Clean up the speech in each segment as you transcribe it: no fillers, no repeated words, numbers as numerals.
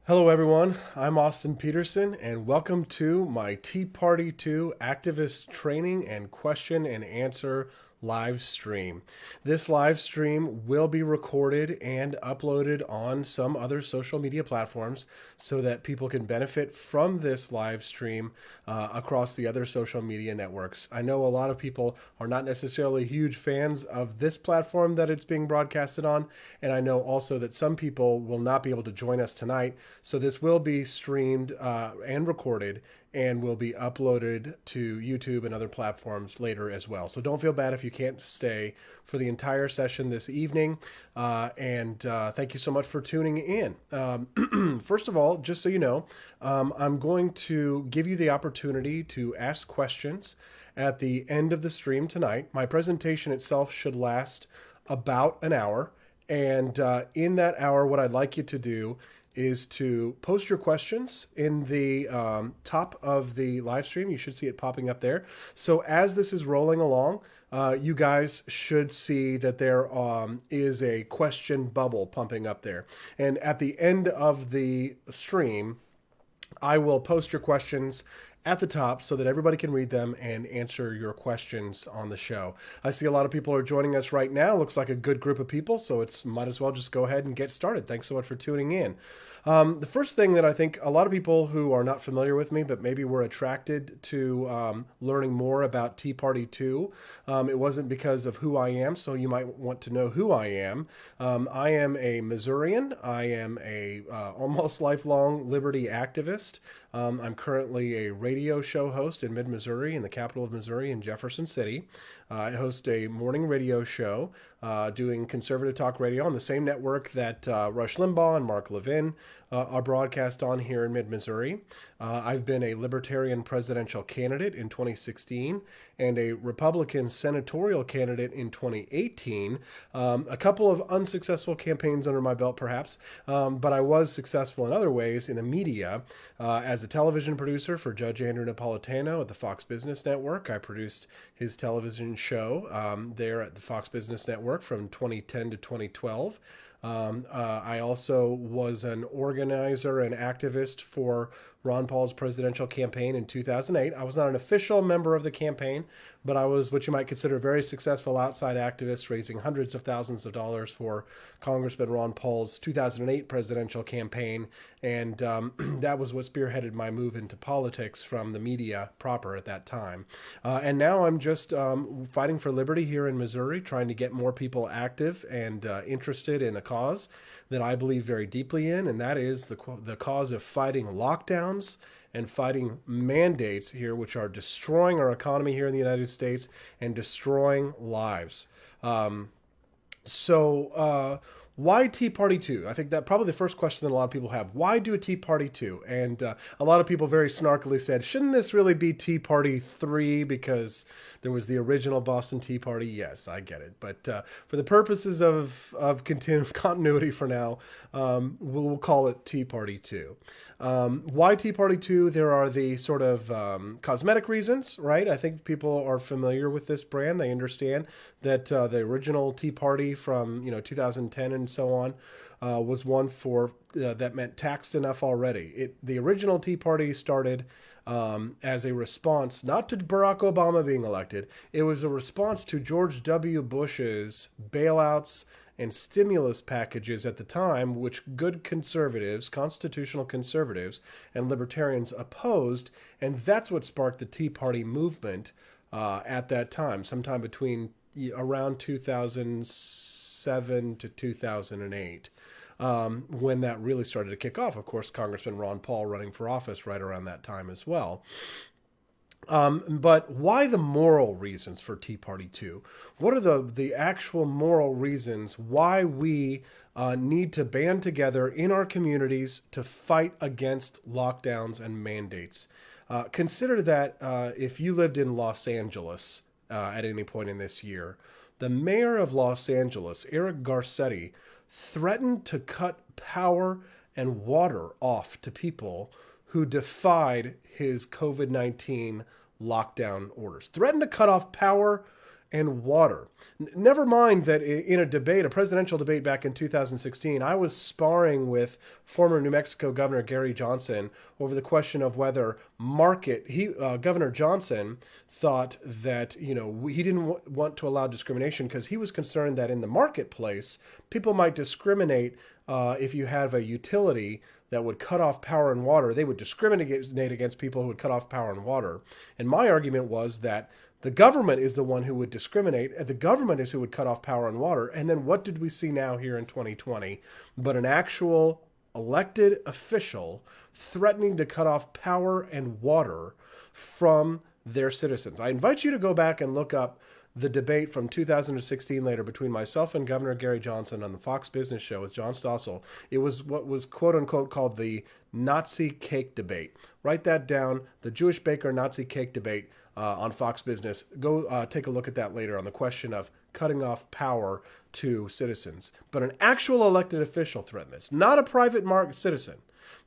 Hello, everyone. I'm Austin Petersen, and welcome to my Tea Party 2 activist training and question and answer live stream. This live stream will be recorded and uploaded on some other social media platforms so that people can benefit from this live stream across the other social media networks. I know a lot of people are not necessarily huge fans of this platform that it's being broadcasted on, and I know also that some people will not be able to join us tonight. So this will be streamed and recorded and will be uploaded to YouTube and other platforms later as well. So don't feel bad if you can't stay for the entire session this evening. And thank you so much for tuning in. First of all, just so you know, I'm going to give you the opportunity to ask questions at the end of the stream tonight. My presentation itself should last about an hour. And in that hour, what I'd like you to do is to post your questions in the top of the live stream. You should see it popping up there. So as this is rolling along, you guys should see that there is a question bubble pumping up there. And at the end of the stream, I will post your questions at the top so that everybody can read them and answer your questions on the show. I see a lot of people are joining us right now. Looks like a good group of people, so it's might as well just go ahead and get started. Thanks so much for tuning in. The first thing that I think a lot of people who are not familiar with me, but maybe were attracted to learning more about Tea Party 2, it wasn't because of who I am, so you might want to know who I am. I am a Missourian. I am a almost lifelong liberty activist. I'm currently a radio show host in mid-Missouri, in the capital of Missouri, in Jefferson City. I host a morning radio show doing conservative talk radio on the same network that Rush Limbaugh and Mark Levin are broadcast on here in mid-Missouri. I've been a Libertarian presidential candidate in 2016 and a Republican senatorial candidate in 2018. A couple of unsuccessful campaigns under my belt, perhaps, but I was successful in other ways in the media. As a television producer for Judge Andrew Napolitano at the Fox Business Network, I produced his television show there at the Fox Business Network from 2010 to 2012. I also was an organizer and activist for Ron Paul's presidential campaign in 2008. I was not an official member of the campaign, but I was what you might consider a very successful outside activist, raising hundreds of thousands of dollars for Congressman Ron Paul's 2008 presidential campaign. And that was what spearheaded my move into politics from the media proper at that time. And now I'm just fighting for liberty here in Missouri, trying to get more people active and interested in the cause that I believe very deeply in, and that is the cause of fighting lockdowns and fighting mandates here, which are destroying our economy here in the United States and destroying lives. Why Tea Party 2? I think that probably the first question that a lot of people have. Why do a Tea Party 2? And a lot of people very snarkily said, shouldn't this really be Tea Party 3 because there was the original Boston Tea Party? Yes, I get it. But for the purposes of continuity for now, we'll call it Tea Party 2. Why Tea Party 2? There are the sort of cosmetic reasons, right? I think people are familiar with this brand. They understand that the original Tea Party from 2010 and so on was one for that meant taxed enough already. The original Tea Party started as a response not to Barack Obama being elected. It was a response to George W. Bush's bailouts and stimulus packages at the time, which good conservatives, constitutional conservatives, and libertarians opposed, and that's what sparked the Tea Party movement at that time, sometime between around 2007 to 2008, when that really started to kick off. Of course, Congressman Ron Paul running for office right around that time as well. But why the moral reasons for Tea Party 2? What are the actual moral reasons why we need to band together in our communities to fight against lockdowns and mandates? Consider that if you lived in Los Angeles at any point in this year, the mayor of Los Angeles, Eric Garcetti, threatened to cut power and water off to people who defied his COVID-19 lockdown orders. Threatened to cut off power and water. Never mind that in a debate, a presidential debate back in 2016, I was sparring with former New Mexico Governor Gary Johnson over the question of whether Governor Johnson thought that, he didn't want to allow discrimination because he was concerned that in the marketplace, people might discriminate if you have a utility that would cut off power and water. They would discriminate against people who would cut off power and water. And my argument was that the government is the one who would discriminate. The government is who would cut off power and water. And then what did we see now here in 2020? But an actual elected official threatening to cut off power and water from their citizens. I invite you to go back and look up the debate from 2016 later between myself and Governor Gary Johnson on the Fox Business Show with John Stossel. It was what was quote unquote called the Nazi cake debate. Write that down, the Jewish baker Nazi cake debate on Fox Business. Go take a look at that later on the question of cutting off power to citizens. But an actual elected official threatened this, not a private citizen.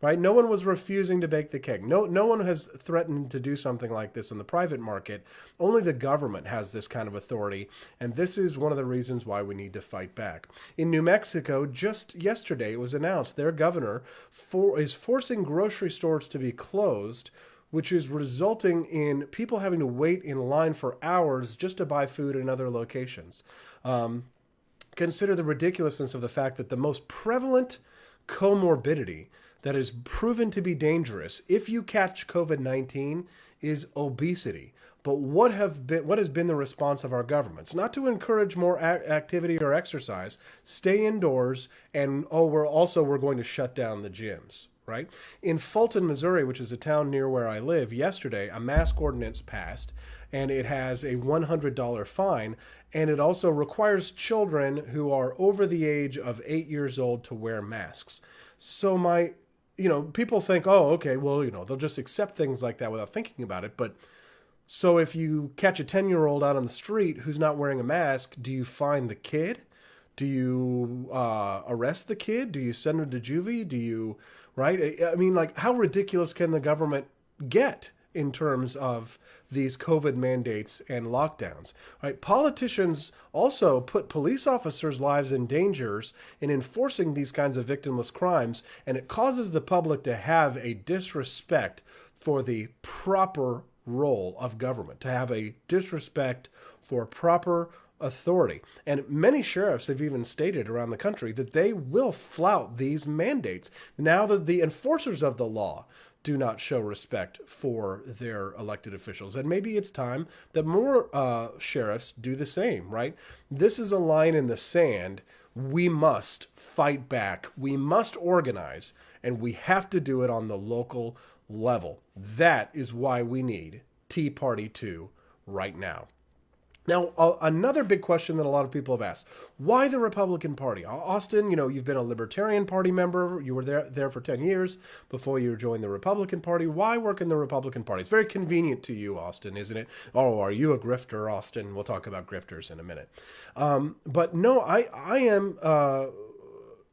Right? No one was refusing to bake the cake. No one has threatened to do something like this in the private market. Only the government has this kind of authority, and this is one of the reasons why we need to fight back. In New Mexico, just yesterday, it was announced their governor is forcing grocery stores to be closed, which is resulting in people having to wait in line for hours just to buy food in other locations. Consider the ridiculousness of the fact that the most prevalent comorbidity that is proven to be dangerous if you catch COVID-19 is obesity. But what has been the response of our governments? Not to encourage more activity or exercise, stay indoors, and we're going to shut down the gyms, right? In Fulton, Missouri, which is a town near where I live, yesterday a mask ordinance passed, and it has a $100 fine, and it also requires children who are over the age of 8 years old to wear masks. So people think, oh, okay, well, they'll just accept things like that without thinking about it. But so if you catch a 10-year-old out on the street who's not wearing a mask, do you fine the kid? Do you arrest the kid? Do you send him to juvie? Do you, right? I mean, like, how ridiculous can the government get in terms of these COVID mandates and lockdowns, right? Politicians also put police officers' lives in danger in enforcing these kinds of victimless crimes, and it causes the public to have a disrespect for the proper role of government, to have a disrespect for proper authority. And many sheriffs have even stated around the country that they will flout these mandates now that the enforcers of the law do not show respect for their elected officials. And maybe it's time that more sheriffs do the same, right? This is a line in the sand. We must fight back. We must organize, and we have to do it on the local level. That is why we need Tea Party 2 right now. Now, another big question that a lot of people have asked, why the Republican Party? Austin, you've been a Libertarian Party member. You were there for 10 years before you joined the Republican Party. Why work in the Republican Party? It's very convenient to you, Austin, isn't it? Oh, are you a grifter, Austin? We'll talk about grifters in a minute. But no, I am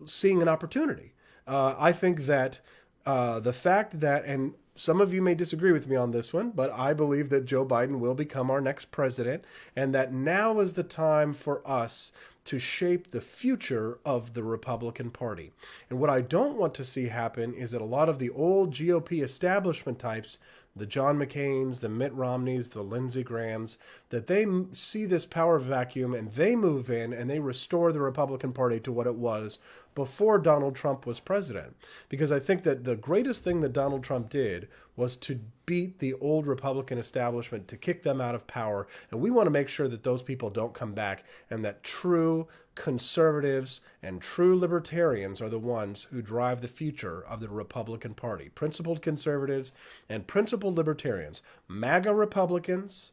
seeing an opportunity. I think that the fact that, and some of you may disagree with me on this one, but I believe that Joe Biden will become our next president, and that now is the time for us to shape the future of the Republican Party. And what I don't want to see happen is that a lot of the old GOP establishment types, the John McCains, the Mitt Romneys, the Lindsey Grahams, that they see this power vacuum and they move in and they restore the Republican Party to what it was before Donald Trump was president. Because I think that the greatest thing that Donald Trump did was to beat the old Republican establishment, to kick them out of power. And we want to make sure that those people don't come back, and that true conservatives and true libertarians are the ones who drive the future of the Republican Party. Principled conservatives and principled libertarians, MAGA Republicans,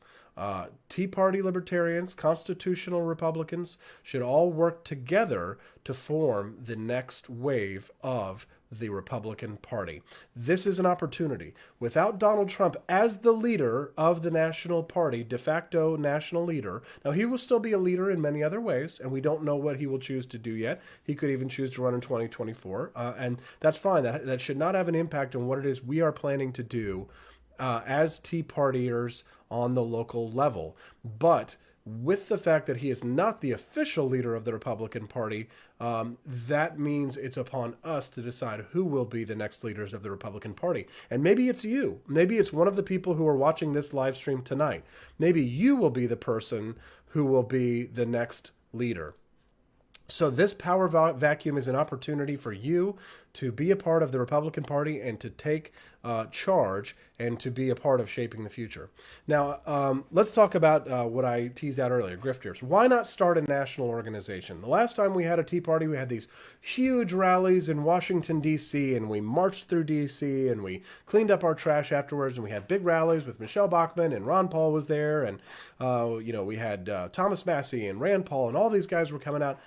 Tea Party libertarians, constitutional Republicans should all work together to form the next wave of the Republican Party. This is an opportunity. Without Donald Trump as the leader of the national party, de facto national leader, now he will still be a leader in many other ways, and we don't know what he will choose to do yet. He could even choose to run in 2024, and that's fine. That should not have an impact on what it is we are planning to do as Tea Partiers on the local level. But with the fact that he is not the official leader of the Republican Party, that means it's upon us to decide who will be the next leaders of the Republican Party. And maybe it's you. Maybe it's one of the people who are watching this live stream tonight. Maybe you will be the person who will be the next leader. So this power vacuum is an opportunity for you to be a part of the Republican Party and to take charge and to be a part of shaping the future. Now, let's talk about what I teased out earlier, grifters. Why not start a national organization? The last time we had a Tea Party, we had these huge rallies in Washington, D.C., and we marched through D.C., and we cleaned up our trash afterwards, and we had big rallies with Michelle Bachmann, and Ron Paul was there, and we had Thomas Massey and Rand Paul, and all these guys were coming out.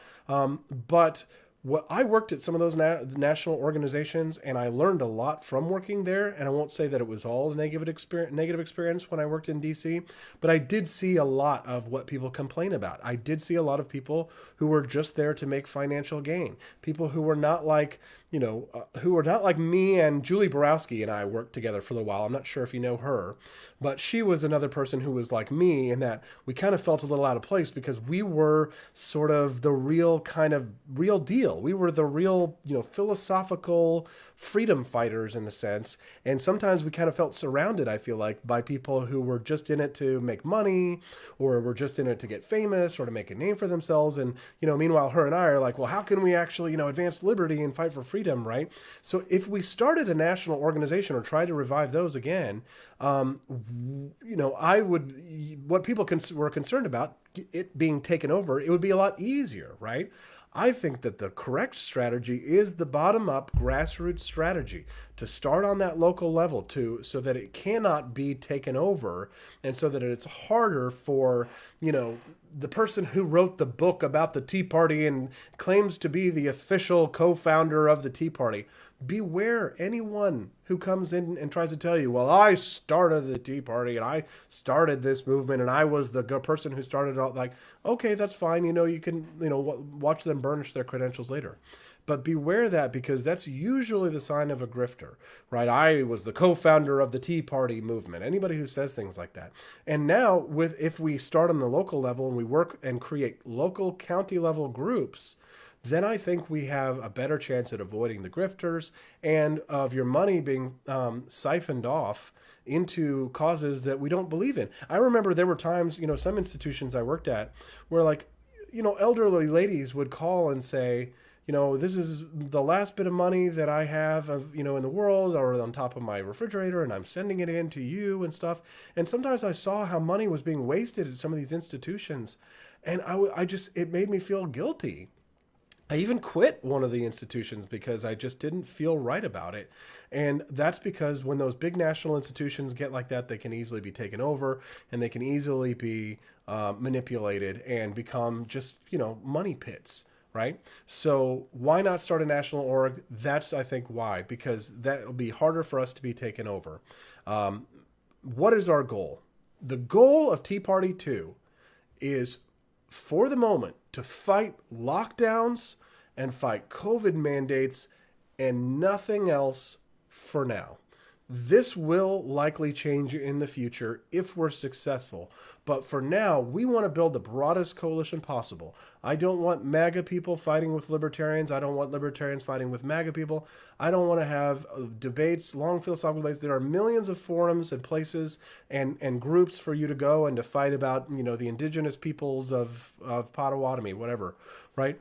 But what I worked at some of those national organizations, and I learned a lot from working there. And I won't say that it was all a negative experience when I worked in DC, but I did see a lot of what people complain about. I did see a lot of people who were just there to make financial gain. People who were not like, who were not like me and Julie Borowski and I worked together for a while. I'm not sure if you know her, but she was another person who was like me in that we kind of felt a little out of place because we were sort of the real deal. We were the real, philosophical freedom fighters in a sense. And sometimes we kind of felt surrounded, I feel like, by people who were just in it to make money or were just in it to get famous or to make a name for themselves. And, meanwhile, her and I are like, well, how can we actually, advance liberty and fight for freedom, right? So if we started a national organization or tried to revive those again, what people were concerned about, it being taken over, it would be a lot easier, right? I think that the correct strategy is the bottom-up grassroots strategy to start on that local level so that it cannot be taken over and so that it's harder for, the person who wrote the book about the Tea Party and claims to be the official co-founder of the Tea Party. Beware anyone who comes in and tries to tell you, well, I started the Tea Party and I started this movement and I was the person who started it all. Like, okay, that's fine. You can, watch them burnish their credentials later. But beware that, because that's usually the sign of a grifter, right? I was the co-founder of the Tea Party movement. Anybody who says things like that. And now if we start on the local level and we work and create local county level groups, then I think we have a better chance at avoiding the grifters and of your money being siphoned off into causes that we don't believe in. I remember there were times, some institutions I worked at where elderly ladies would call and say, this is the last bit of money that I have, in the world or on top of my refrigerator, and I'm sending it in to you and stuff. And sometimes I saw how money was being wasted at some of these institutions, and it made me feel guilty. I even quit one of the institutions because I just didn't feel right about it. And that's because when those big national institutions get like that, they can easily be taken over and they can easily be manipulated and become just, money pits, right? So why not start a national org? That's, I think, why, because that'll be harder for us to be taken over. What is our goal? The goal of Tea Party 2 is, for the moment, to fight lockdowns and fight COVID mandates and nothing else for now. This will likely change in the future if we're successful. But for now, we want to build the broadest coalition possible. I don't want MAGA people fighting with libertarians. I don't want libertarians fighting with MAGA people. I don't want to have debates, long philosophical debates. There are millions of forums and places and groups for you to go and to fight about, the indigenous peoples of Potawatomi, whatever, right?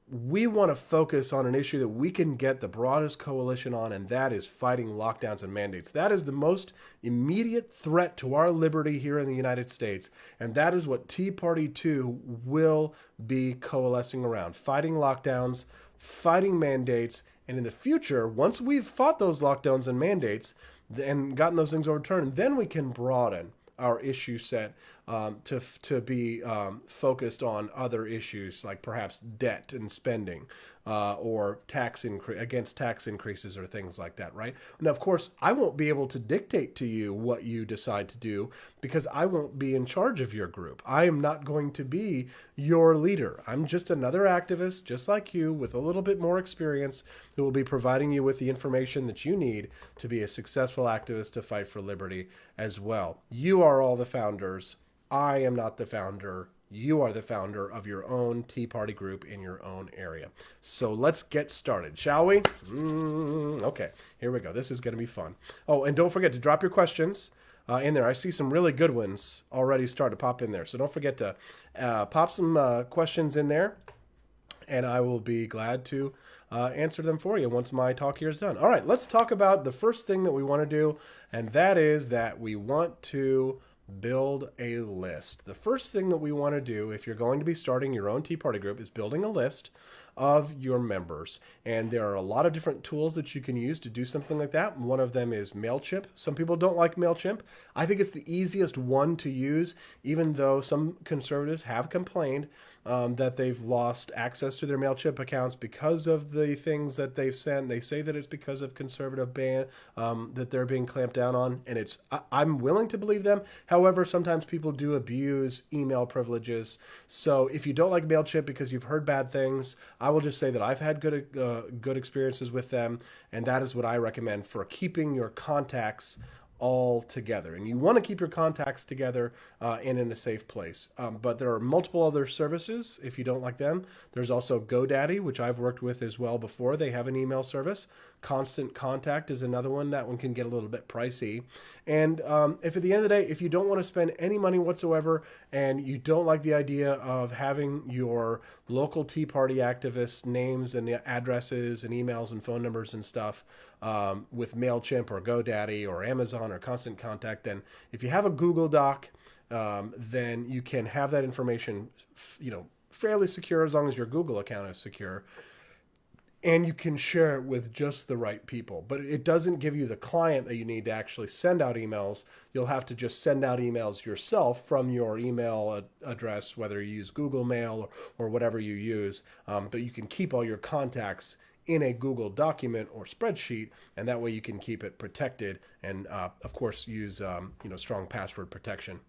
We want to focus on an issue that we can get the broadest coalition on, and that is fighting lockdowns and mandates. That is the most immediate threat to our liberty here in the United States, and that is what Tea Party 2 will be coalescing around: fighting lockdowns, fighting mandates, and in the future, once we've fought those lockdowns and mandates and gotten those things overturned, then we can broaden our issue set to be focused on other issues like perhaps debt and spending or against tax increases or things like that, right? Now, of course, I won't be able to dictate to you what you decide to do because I won't be in charge of your group. I am not going to be your leader. I'm just another activist, just like you, with a little bit more experience, who will be providing you with the information that you need to be a successful activist to fight for liberty as well. You are all the founders. I am not the founder. You are the founder of your own Tea Party group in your own area. So let's get started, shall we? Okay, here we go. This is going to be fun. Oh, and don't forget to drop your questions in there. I see some really good ones already start to pop in there. So don't forget to pop some questions in there, and I will be glad to answer them for you once my talk here is done. All right, let's talk about the first thing that we want to do, and that is that we want to build a list. The first thing that we want to do if you're going to be starting your own Tea Party group is building a list of your members. And there are a lot of different tools that you can use to do something like that. One of them is MailChimp. Some people don't like MailChimp. I think it's the easiest one to use, even though some conservatives have complained that they've lost access to their MailChimp accounts because of the things that they've sent. They say that it's because of conservative ban that they're being clamped down on, and I'm willing to believe them. However, sometimes people do abuse email privileges. So if you don't like MailChimp because you've heard bad things, I will just say that I've had good experiences with them, and that is what I recommend for keeping your contacts all together. And you want to keep your contacts together and in a safe place. But there are multiple other services if you don't like them. There's also GoDaddy, which I've worked with as well before. They have an email service. Constant Contact is another one. That one can get a little bit pricey. And if at the end of the day, if you don't want to spend any money whatsoever and you don't like the idea of having your local Tea Party activists' names and addresses and emails and phone numbers and stuff with MailChimp or GoDaddy or Amazon or Constant Contact, then if you have a Google Doc, then you can have that information, fairly secure as long as your Google account is secure. And you can share it with just the right people. But it doesn't give you the client that you need to actually send out emails. You'll have to just send out emails yourself from your email address, whether you use Google Mail or whatever you use. But you can keep all your contacts in a Google document or spreadsheet, and that way you can keep it protected and, of course, use strong password protection.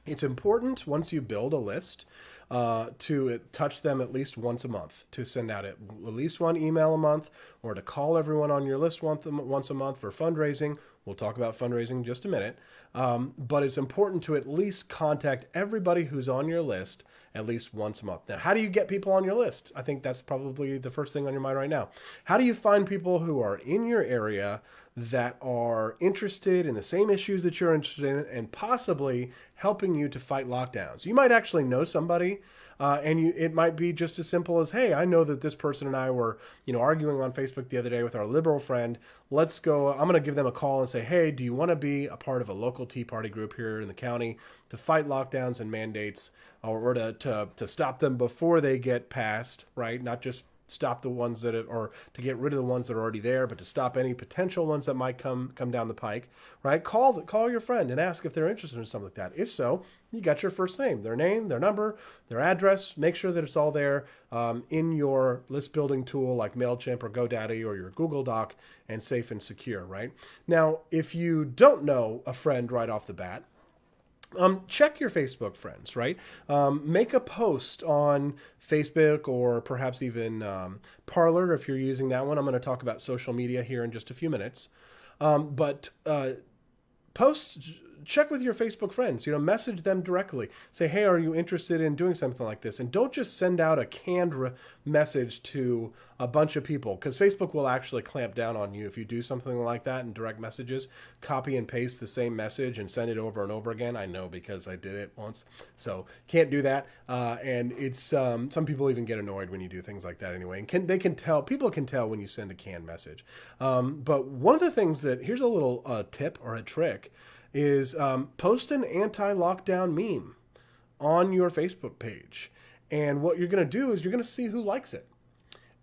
It's important once you build a list to touch them at least once a month, to send out at least one email a month, or to call everyone on your list once a month for fundraising. We'll talk about fundraising in just a minute. But it's important to at least contact everybody who's on your list at least once a month. Now, how do you get people on your list? I think that's probably the first thing on your mind right now. How do you find people who are in your area that are interested in the same issues that you're interested in and possibly helping you to fight lockdowns? You might actually know somebody, and it might be just as simple as, hey, I know that this person and I were, arguing on Facebook the other day with our liberal friend. Let's go. I'm going to give them a call and say, hey, do you want to be a part of a local Tea Party group here in the county to fight lockdowns and mandates, or to stop them before they get passed, right? Not just stop the ones or to get rid of the ones that are already there, but to stop any potential ones that might come down the pike, right? Call your friend and ask if they're interested in something like that. If so, you got your first name, their number, their address. Make sure that it's all there in your list building tool like MailChimp or GoDaddy or your Google Doc, and safe and secure, right? Now, if you don't know a friend right off the bat, check your Facebook friends, right? Make a post on Facebook or perhaps even Parler if you're using that one. I'm going to talk about social media here in just a few minutes. But check with your Facebook friends, message them directly. Say, hey, are you interested in doing something like this? And don't just send out a canned message to a bunch of people, because Facebook will actually clamp down on you if you do something like that in direct messages. Copy and paste the same message and send it over and over again. I know because I did it once. So can't do that. And it's some people even get annoyed when you do things like that anyway. And people can tell when you send a canned message. But one of the things here's a little tip or a trick is post an anti-lockdown meme on your Facebook page. And what you're going to do is you're going to see who likes it.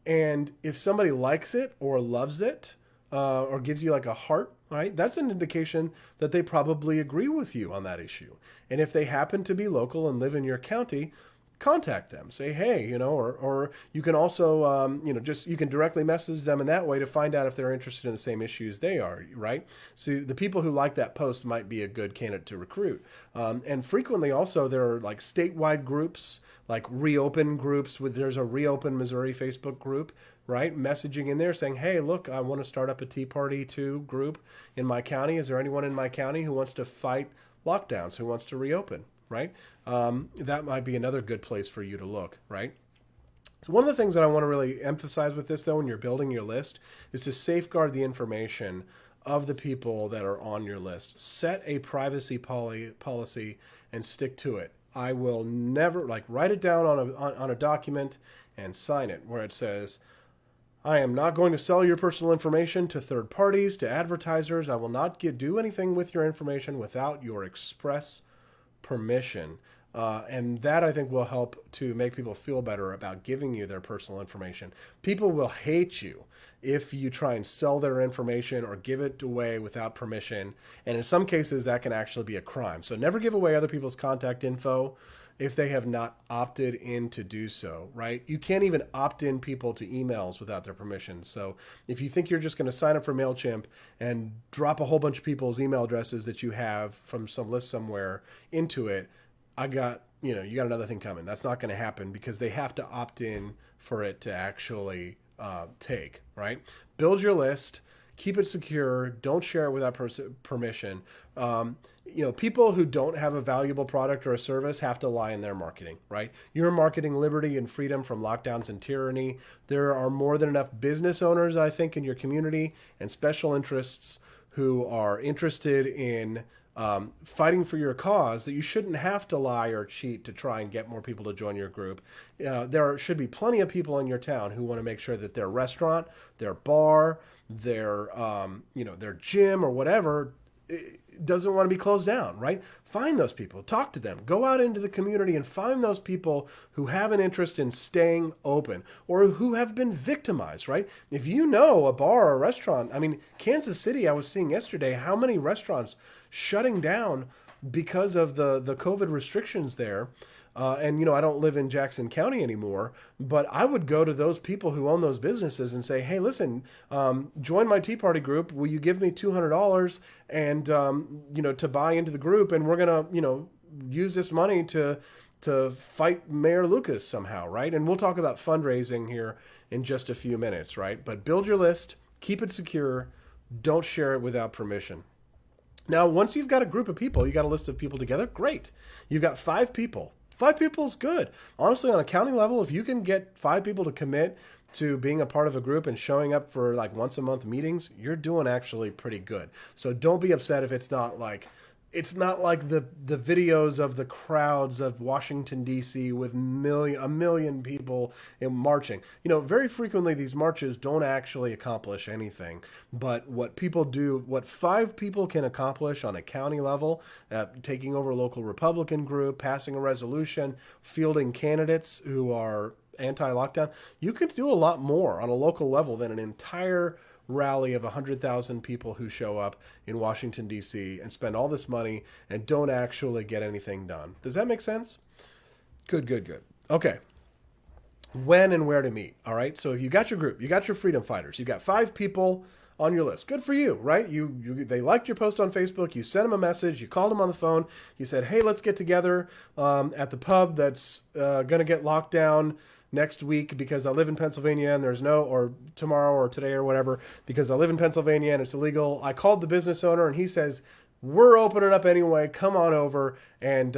And if somebody likes it or loves it or gives you like a heart, right, that's an indication that they probably agree with you on that issue. And if they happen to be local and live in your county, contact them. Say, hey, or you can also, you can directly message them in that way to find out if they're interested in the same issues they are, right? So the people who like that post might be a good candidate to recruit. And frequently also there are like statewide groups, like Reopen groups. There's a Reopen Missouri Facebook group, right? Messaging in there saying, hey, look, I want to start up a Tea Party 2 group in my county. Is there anyone in my county who wants to fight lockdowns, who wants to reopen? right? That might be another good place for you to look, right? So one of the things that I want to really emphasize with this, though, when you're building your list, is to safeguard the information of the people that are on your list. Set a privacy policy and stick to it. I will never, like, write it down on a document and sign it where it says, I am not going to sell your personal information to third parties, to advertisers. I will not do anything with your information without your express permission. And that, I think, will help to make people feel better about giving you their personal information. People will hate you if you try and sell their information or give it away without permission. And in some cases, that can actually be a crime. So never give away other people's contact info if they have not opted in to do so, right? You can't even opt in people to emails without their permission. So if you think you're just going to sign up for MailChimp and drop a whole bunch of people's email addresses that you have from some list somewhere into it, you got another thing coming. That's not going to happen because they have to opt in for it to actually take, right? Build your list. Keep it secure. Don't share it without permission. People who don't have a valuable product or a service have to lie in their marketing, right? You're marketing liberty and freedom from lockdowns and tyranny. There are more than enough business owners, I think, in your community and special interests who are interested in fighting for your cause, that you shouldn't have to lie or cheat to try and get more people to join your group. There should be plenty of people in your town who want to make sure that their restaurant, their bar, their gym or whatever doesn't want to be closed down, right? Find those people, talk to them, go out into the community and find those people who have an interest in staying open or who have been victimized, right? If you know a bar or a restaurant, Kansas City, I was seeing yesterday how many restaurants shutting down because of the COVID restrictions there. I don't live in Jackson County anymore, but I would go to those people who own those businesses and say, hey, listen, join my Tea Party group. Will you give me $200 and, to buy into the group? And we're going to, use this money to fight Mayor Lucas somehow, right? And we'll talk about fundraising here in just a few minutes, right? But build your list, keep it secure, don't share it without permission. Now, once you've got a group of people, you got a list of people together, great. You've got 5 people. 5 people is good. Honestly, on a county level, if you can get 5 people to commit to being a part of a group and showing up for like once a month meetings, you're doing actually pretty good. So don't be upset if it's not like the videos of the crowds of Washington, D.C. with a million people marching. Very frequently these marches don't actually accomplish anything. But what people do, what 5 people can accomplish on a county level, taking over a local Republican group, passing a resolution, fielding candidates who are anti-lockdown, you could do a lot more on a local level than an entire rally of 100,000 people who show up in Washington, D.C. and spend all this money and don't actually get anything done. Does that make sense? Good. Okay. When and where to meet. All right. So you got your group, you got your freedom fighters, you got 5 people on your list. Good for you, right? They liked your post on Facebook. You sent them a message. You called them on the phone. You said, hey, let's get together at the pub that's going to get locked down next week because I live in Pennsylvania and or tomorrow or today or whatever, because I live in Pennsylvania and it's illegal. I called the business owner and he says, we're opening up anyway. Come on over and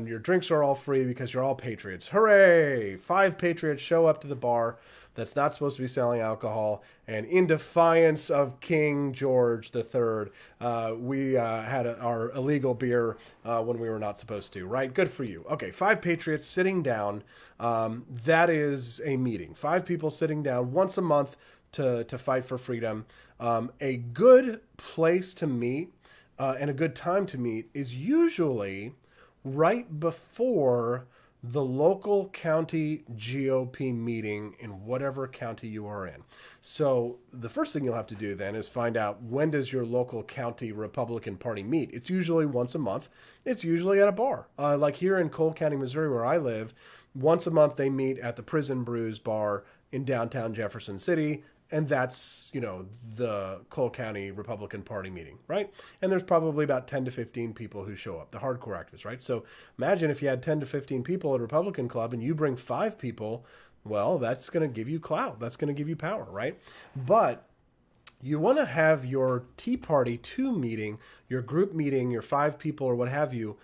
your drinks are all free because you're all patriots. Hooray! 5 patriots show up to the bar that's not supposed to be selling alcohol, and in defiance of King George III, we had our illegal beer when we were not supposed to, right? Good for you. Okay, 5 patriots sitting down. That is a meeting. 5 people sitting down once a month to fight for freedom. A good place to meet and a good time to meet is usually right before the local county GOP meeting in whatever county you are in. So the first thing you'll have to do then is find out, when does your local county Republican Party meet? It's usually once a month. It's usually at a bar. Like here in Cole County, Missouri, where I live, once a month they meet at the Prison Brews bar in downtown Jefferson City. And that's, the Cole County Republican Party meeting, right? And there's probably about 10 to 15 people who show up, the hardcore activists, right? So imagine if you had 10 to 15 people at a Republican club and you bring 5 people, well, that's going to give you clout. That's going to give you power, right? But you want to have your Tea Party 2 meeting, your group meeting, your 5 people or what have you,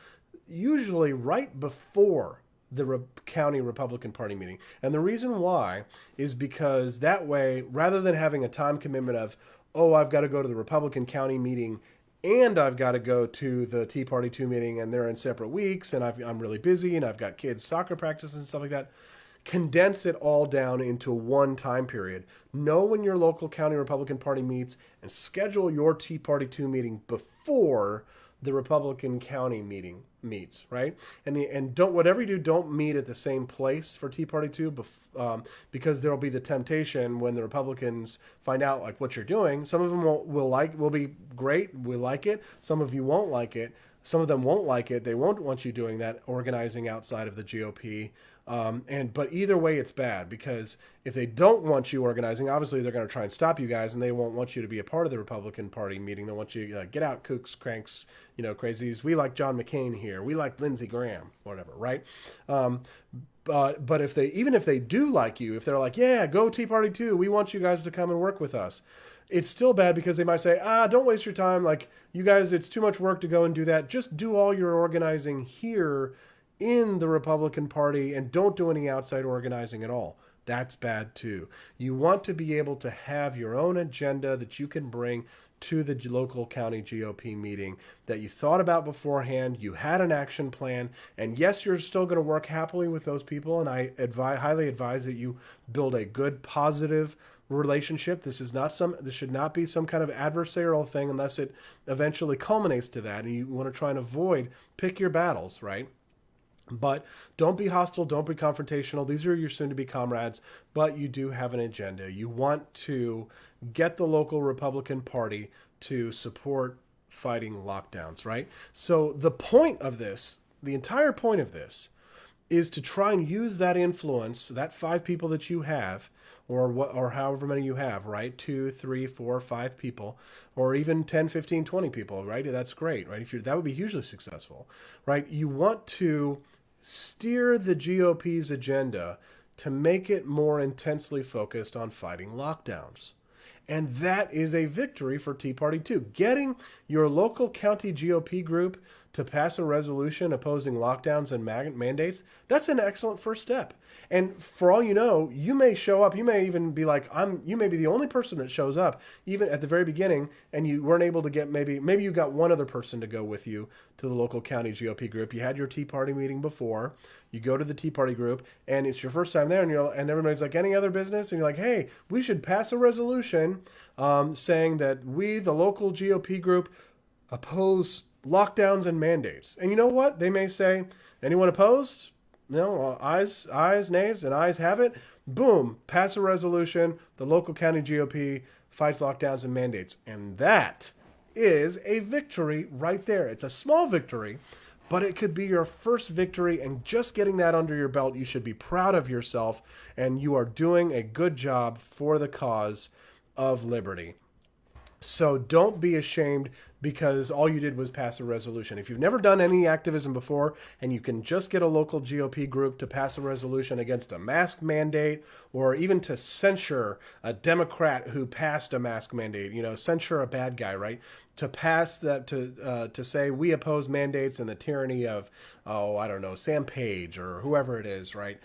usually right before the county Republican Party meeting. And the reason why is because that way, rather than having a time commitment of, oh, I've got to go to the Republican county meeting and I've got to go to the Tea Party 2 meeting and they're in separate weeks and I'm really busy and I've got kids' soccer practice and stuff like that. Condense it all down into one time period. Know when your local county Republican Party meets and schedule your Tea Party 2 meeting before the Republican county meeting meets, right? And don't, whatever you do, don't meet at the same place for Tea Party 2 because there'll be the temptation when the Republicans find out like what you're doing. Some of them will be great, we like it. Some of you won't like it. Some of them won't like it. They won't want you doing that, organizing outside of the GOP. But either way, it's bad because if they don't want you organizing, obviously they're going to try and stop you guys, and they won't want you to be a part of the Republican Party meeting. They want you to get out, kooks, cranks, crazies. We like John McCain here. We like Lindsey Graham, whatever, right? But if they do like you, if they're like, yeah, go Tea Party 2, we want you guys to come and work with us. It's still bad because they might say, don't waste your time. Like, you guys, it's too much work to go and do that. Just do all your organizing here in the Republican Party and don't do any outside organizing at all. That's bad too. You want to be able to have your own agenda that you can bring to the local county GOP meeting that you thought about beforehand. You had an action plan, and yes, you're still going to work happily with those people. And I highly advise that you build a good, positive relationship. This should not be some kind of adversarial thing unless it eventually culminates to that. And you want to try and pick your battles, right? But don't be hostile. Don't be confrontational. These are your soon-to-be comrades, but you do have an agenda. You want to get the local Republican Party to support fighting lockdowns, right? So the point of this, the entire point of this, is to try and use that influence, that 5 people that you have, or however many you have, right? 2, 3, 4, 5 people, or even 10, 15, 20 people, right? That's great, right? That would be hugely successful, right? You want to steer the GOP's agenda to make it more intensely focused on fighting lockdowns. And that is a victory for Tea Party 2. Getting your local county GOP group to pass a resolution opposing lockdowns and mandates, that's an excellent first step. And for all you know, you may show up, you may even be like, you may be the only person that shows up, even at the very beginning, and you weren't able to get, maybe you got one other person to go with you to the local county GOP group. You had your Tea Party meeting before, you go to the Tea Party group, and it's your first time there, and everybody's like, any other business? And you're like, hey, we should pass a resolution saying that we, the local GOP group, oppose lockdowns and mandates. And you know what? They may say, anyone opposed? No, ayes, nays, and ayes have it. Boom, pass a resolution. The local county GOP fights lockdowns and mandates. And that is a victory right there. It's a small victory, but it could be your first victory. And just getting that under your belt, you should be proud of yourself. And you are doing a good job for the cause of liberty. So don't be ashamed because all you did was pass a resolution. If you've never done any activism before and you can just get a local GOP group to pass a resolution against a mask mandate or even to censure a Democrat who passed a mask mandate, censure a bad guy, right? To pass that, to say we oppose mandates and the tyranny of, Sam Page or whoever it is, right?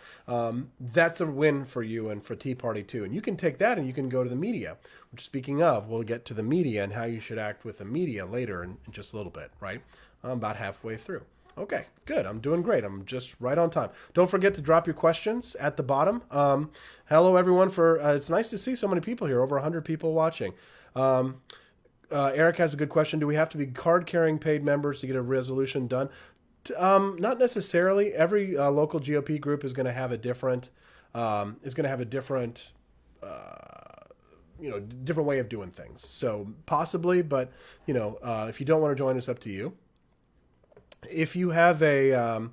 That's a win for you and for Tea Party 2. And you can take that and you can go to the media, which, speaking of, we'll get to the media and how you should act with the media later in just a little bit, right? I'm about halfway through. Okay, good. I'm doing great. I'm just right on time. Don't forget to drop your questions at the bottom. Hello, everyone. It's nice to see so many people here, over 100 people watching. Eric has a good question. Do we have to be card-carrying paid members to get a resolution done? Not necessarily. Every local GOP group is going to have a different different way of doing things. So possibly, but if you don't want to join, it's up to you. If you have a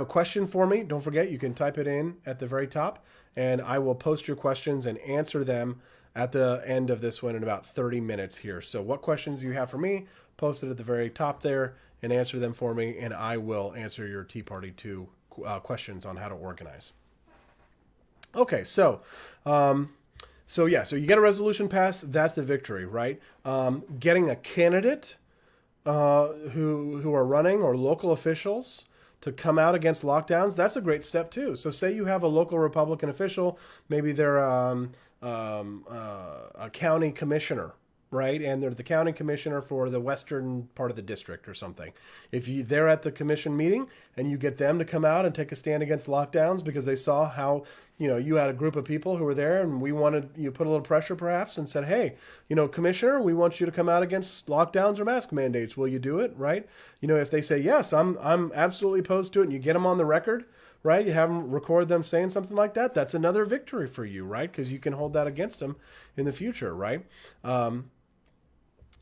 question for me, don't forget you can type it in at the very top, and I will post your questions and answer them at the end of this one in about 30 minutes here. So what questions you have for me, post it at the very top there and answer them for me, and I will answer your Tea Party 2 questions on how to organize. Okay, so you get a resolution passed, that's a victory, right? Getting a candidate who are running, or local officials, to come out against lockdowns, that's a great step too. So say you have a local Republican official, maybe they're a county commissioner, right? And they're the county commissioner for the western part of the district or something. If they're at the commission meeting and you get them to come out and take a stand against lockdowns because they saw how, you had a group of people who were there, and you put a little pressure perhaps and said, hey, commissioner, we want you to come out against lockdowns or mask mandates. Will you do it? Right? If they say, yes, I'm absolutely opposed to it, and you get them on the record, right? You have them record them saying something like that. That's another victory for you, right? Because you can hold that against them in the future, right?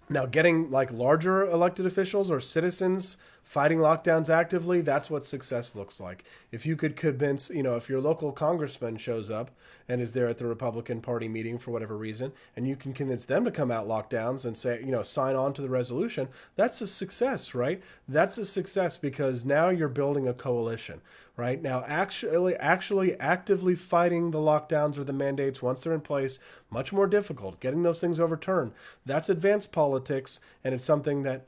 Now, getting like larger elected officials or citizens fighting lockdowns actively, that's what success looks like. If you could convince, if your local congressman shows up and is there at the Republican Party meeting for whatever reason, and you can convince them to come out lockdowns and say, sign on to the resolution, that's a success, right? That's a success because now you're building a coalition, right? Now, actually actively fighting the lockdowns or the mandates once they're in place, much more difficult. Getting those things overturned, that's advanced politics, and it's something that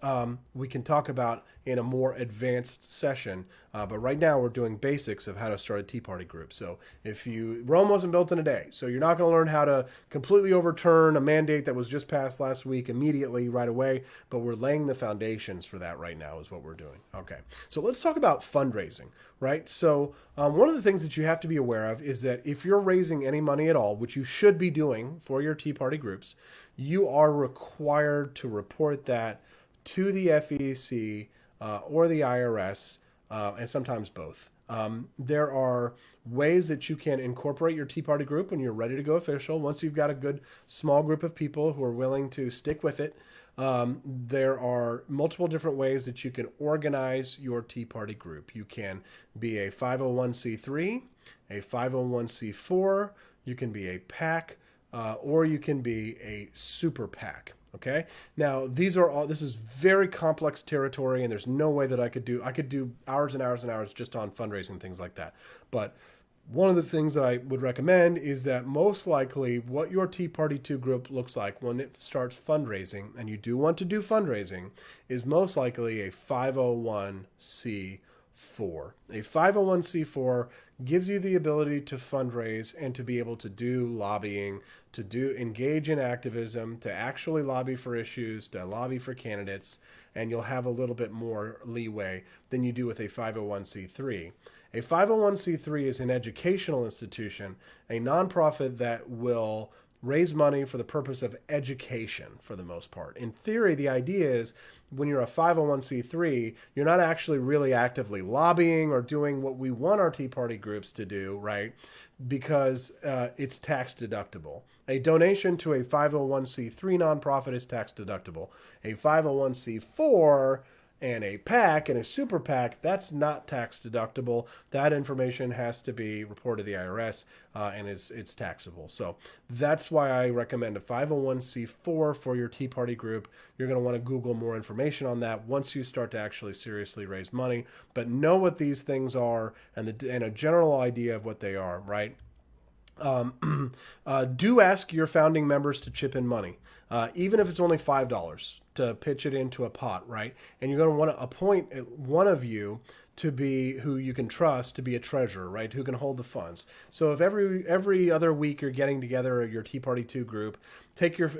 we can talk about in a more advanced session. But right now we're doing basics of how to start a Tea Party group. So Rome wasn't built in a day. So you're not going to learn how to completely overturn a mandate that was just passed last week immediately right away. But we're laying the foundations for that right now is what we're doing. Okay. So let's talk about fundraising, right? So one of the things that you have to be aware of is that if you're raising any money at all, which you should be doing for your Tea Party groups, you are required to report that to the FEC or the IRS, and sometimes both. There are ways that you can incorporate your Tea Party group when you're ready to go official. Once you've got a good small group of people who are willing to stick with it, there are multiple different ways that you can organize your Tea Party group. You can be a 501c3, a 501c4, you can be a PAC, or you can be a super PAC. Okay. Now this is very complex territory, and there's no way that I could do hours and hours and hours just on fundraising and things like that. But one of the things that I would recommend is that most likely what your Tea Party 2 group looks like when it starts fundraising, and you do want to do fundraising, is most likely a 501c4. A 501c4 gives you the ability to fundraise and to be able to do lobbying, to engage in activism, to actually lobby for issues, to lobby for candidates, and you'll have a little bit more leeway than you do with a 501c3. A 501c3 is an educational institution, a nonprofit that will raise money for the purpose of education for the most part. In theory, the idea is when you're a 501c3, you're not actually really actively lobbying or doing what we want our Tea Party groups to do, right? Because it's tax deductible. A donation to a 501c3 nonprofit is tax deductible. A 501c4 and a PAC and a super PAC, that's not tax deductible. That information has to be reported to the IRS and it's taxable. So that's why I recommend a 501c4 for your Tea Party group. You're going to want to Google more information on that once you start to actually seriously raise money. But know what these things are and a general idea of what they are, right? Do ask your founding members to chip in money, even if it's only $5 to pitch it into a pot, right? And you're going to want to appoint one of you to be who you can trust to be a treasurer, right? Who can hold the funds. So if every other week you're getting together your Tea Party 2 group, take your,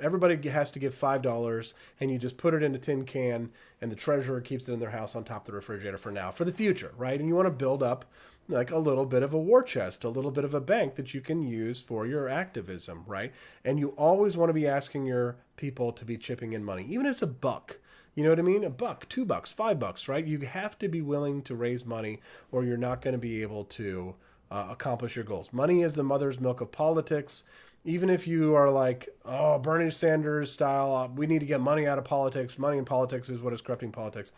everybody has to give $5 and you just put it in a tin can and the treasurer keeps it in their house on top of the refrigerator for now, for the future, right? And you want to build up like a little bit of a war chest, a little bit of a bank that you can use for your activism, right? And you always want to be asking your people to be chipping in money, even if it's $1. You know what I mean? $1, $2, $5, right? You have to be willing to raise money or you're not going to be able to accomplish your goals. Money is the mother's milk of politics. Even if you are like, oh, Bernie Sanders style, we need to get money out of politics. Money in politics is what is corrupting politics.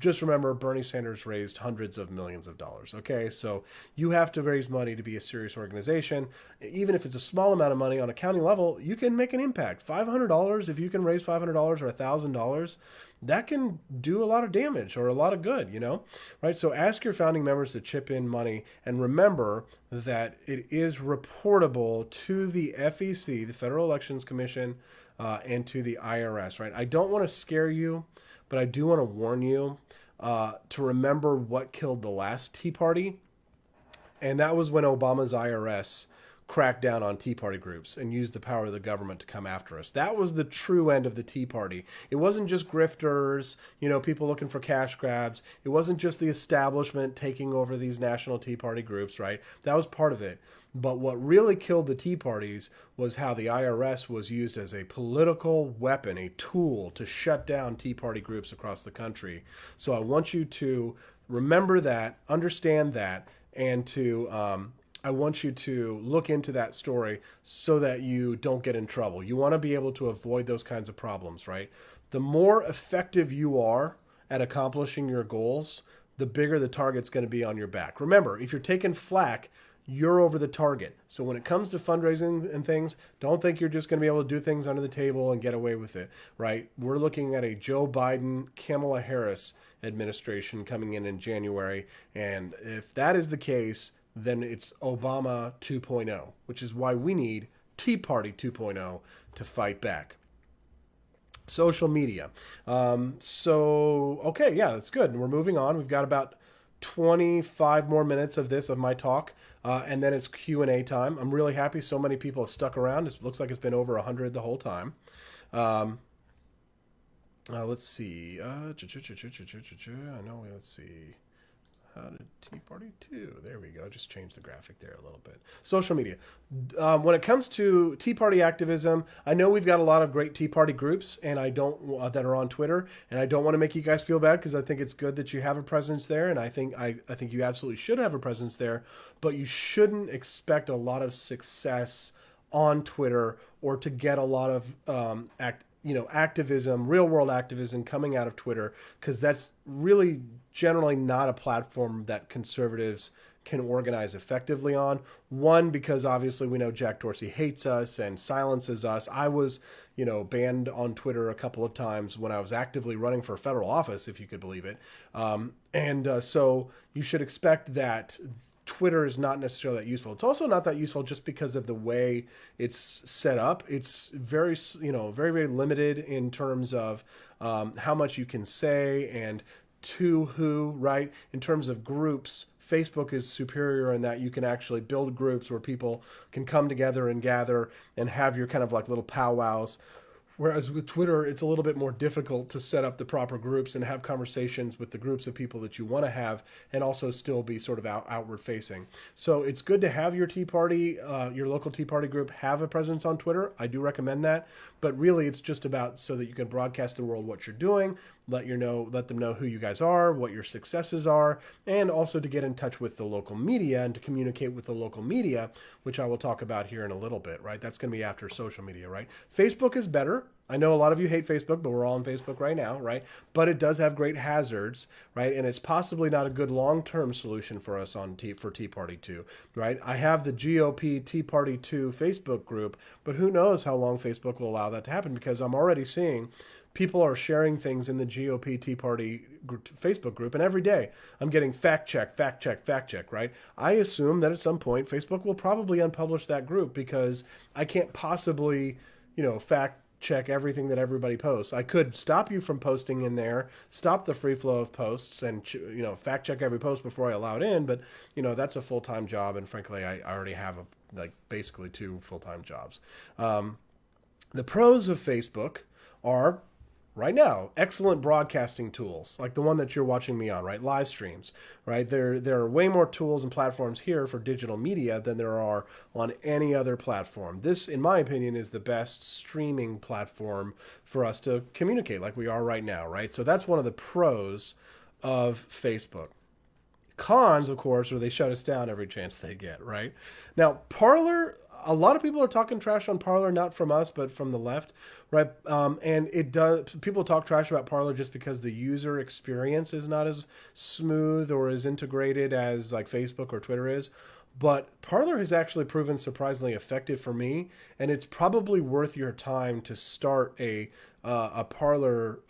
Just remember, Bernie Sanders raised hundreds of millions of dollars, okay? So you have to raise money to be a serious organization. Even if it's a small amount of money on a county level, you can make an impact. $500, if you can raise $500 or $1,000, that can do a lot of damage or a lot of good, right? So ask your founding members to chip in money and remember that it is reportable to the FEC, the Federal Elections Commission, and to the IRS, right? I don't want to scare you, but I do want to warn you to remember what killed the last Tea Party. And that was when Obama's IRS cracked down on Tea Party groups and used the power of the government to come after us. That was the true end of the Tea Party. It wasn't just grifters, people looking for cash grabs. It wasn't just the establishment taking over these national Tea Party groups, right? That was part of it. But what really killed the Tea Parties was how the IRS was used as a political weapon, a tool to shut down Tea Party groups across the country. So I want you to remember that, understand that, and I want you to look into that story so that you don't get in trouble. You want to be able to avoid those kinds of problems, right? The more effective you are at accomplishing your goals, the bigger the target's going to be on your back. Remember, if you're taking flack, you're over the target. So when it comes to fundraising and things, don't think you're just going to be able to do things under the table and get away with it, right? We're looking at a Joe Biden, Kamala Harris administration coming in January. And if that is the case, then it's Obama 2.0, which is why we need Tea Party 2.0 to fight back. Social media. Okay, yeah, that's good. And we're moving on. We've got about 25 more minutes of my talk, and then it's Q&A time. I'm really happy so many people have stuck around. It looks like it's been over 100 the whole time. Let's see. Let's see. How did Tea Party 2? There we go. Just change the graphic there a little bit. Social media. When it comes to Tea Party activism, I know we've got a lot of great Tea Party groups, and I don't that are on Twitter, and I don't want to make you guys feel bad because I think it's good that you have a presence there, and I think you absolutely should have a presence there, but you shouldn't expect a lot of success on Twitter or to get a lot of activism, real world activism coming out of Twitter, because that's really generally not a platform that conservatives can organize effectively on. One, because obviously we know Jack Dorsey hates us and silences us. I was, banned on Twitter a couple of times when I was actively running for federal office, if you could believe it. So you should expect that Twitter is not necessarily that useful. It's also not that useful just because of the way it's set up. It's very, very, very limited in terms of how much you can say and to who, right? In terms of groups, Facebook is superior in that you can actually build groups where people can come together and gather and have your kind of like little powwows. Whereas with Twitter, it's a little bit more difficult to set up the proper groups and have conversations with the groups of people that you want to have and also still be sort of outward facing. So it's good to have your Tea Party, your local Tea Party group have a presence on Twitter. I do recommend that. But really, it's just about so that you can broadcast to the world what you're doing, let them know who you guys are, what your successes are, and also to get in touch with the local media and to communicate with the local media, which I will talk about here in a little bit, right? That's going to be after social media, right? Facebook is better. I know a lot of you hate Facebook, but we're all on Facebook right now, right? But it does have great hazards, right? And it's possibly not a good long-term solution for us for Tea Party 2, right? I have the GOP Tea Party 2 Facebook group, but who knows how long Facebook will allow that to happen, because I'm already seeing people are sharing things in the GOP Tea Party Facebook group, and every day I'm getting fact check, right? I assume that at some point Facebook will probably unpublish that group because I can't possibly, fact check everything that everybody posts. I could stop you from posting in there, stop the free flow of posts, and fact check every post before I allow it in. But that's a full-time job, and frankly, I already have basically 2 full-time jobs. The pros of Facebook are, right now, excellent broadcasting tools, like the one that you're watching me on, right? Live streams, right? There are way more tools and platforms here for digital media than there are on any other platform. This, in my opinion, is the best streaming platform for us to communicate like we are right now, right? So that's one of the pros of Facebook. Cons, of course, are they shut us down every chance they get, right? Now, Parler, a lot of people are talking trash on Parler, not from us, but from the left, right? And people talk trash about Parler just because the user experience is not as smooth or as integrated as like Facebook or Twitter is. But Parler has actually proven surprisingly effective for me, and it's probably worth your time to start a a Parler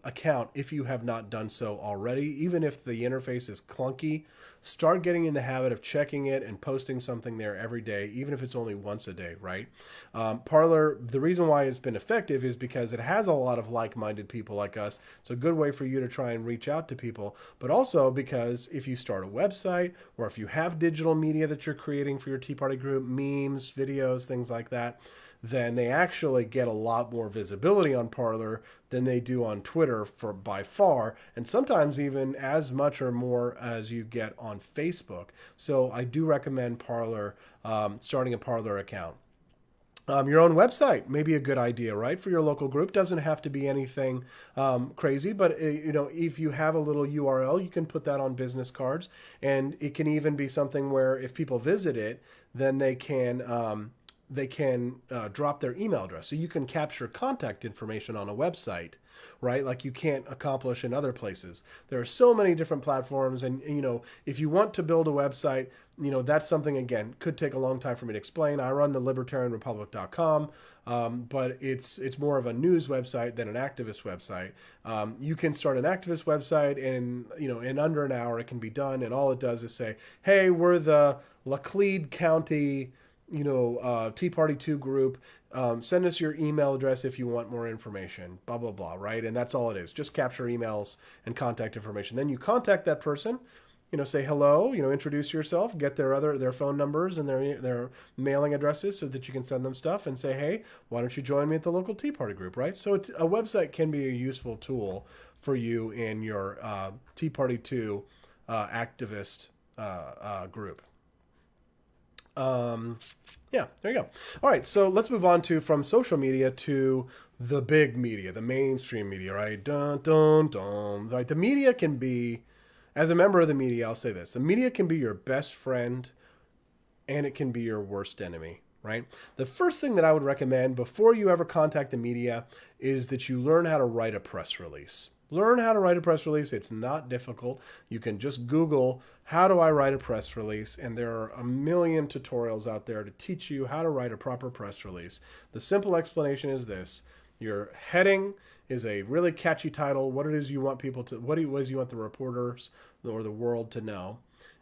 account if you have not done so already. Even if the interface is clunky, start getting in the habit of checking it and posting something there every day, even if it's only once a day, right? Parler, the reason why it's been effective is because it has a lot of like-minded people like us. It's a good way for you to try and reach out to people, but also because if you start a website or if you have digital media that you're creating for your Tea Party group, memes, videos, things like that, then they actually get a lot more visibility on Parler than they do on Twitter for by far, and sometimes even as much or more as you get on Facebook. So I do recommend Parler, starting a Parler account. Your own website may be a good idea, right? For your local group, doesn't have to be anything crazy, but if you have a little URL, you can put that on business cards, and it can even be something where if people visit it, then they can drop their email address. So you can capture contact information on a website, right? Like you can't accomplish in other places. There are so many different platforms. And if you want to build a website, that's something, again, could take a long time for me to explain. I run the libertarianrepublic.com, but it's more of a news website than an activist website. You can start an activist website and, in under an hour it can be done. And all it does is say, hey, we're the Laclede County Tea Party 2 group. Send us your email address if you want more information, blah, blah, blah, right? And that's all it is. Just capture emails and contact information. Then you contact that person, say hello, introduce yourself, get their phone numbers and their mailing addresses so that you can send them stuff and say, hey, why don't you join me at the local Tea Party group, right? So a website can be a useful tool for you in your Tea Party 2 activist group. Yeah, there you go. All right, so let's move on from social media to the big media, the mainstream media, right? Dun, dun, dun. Right, the media can be, as a member of the media, I'll say this: the media can be your best friend, and it can be your worst enemy. Right? The first thing that I would recommend before you ever contact the media is that you learn how to write a press release. Learn how to write a press release. It's not difficult. You can just Google, how do I write a press release? And there are a million tutorials out there to teach you how to write a proper press release. The simple explanation is this: your heading is a really catchy title, what it is you want what it was you want the reporters or the world to know.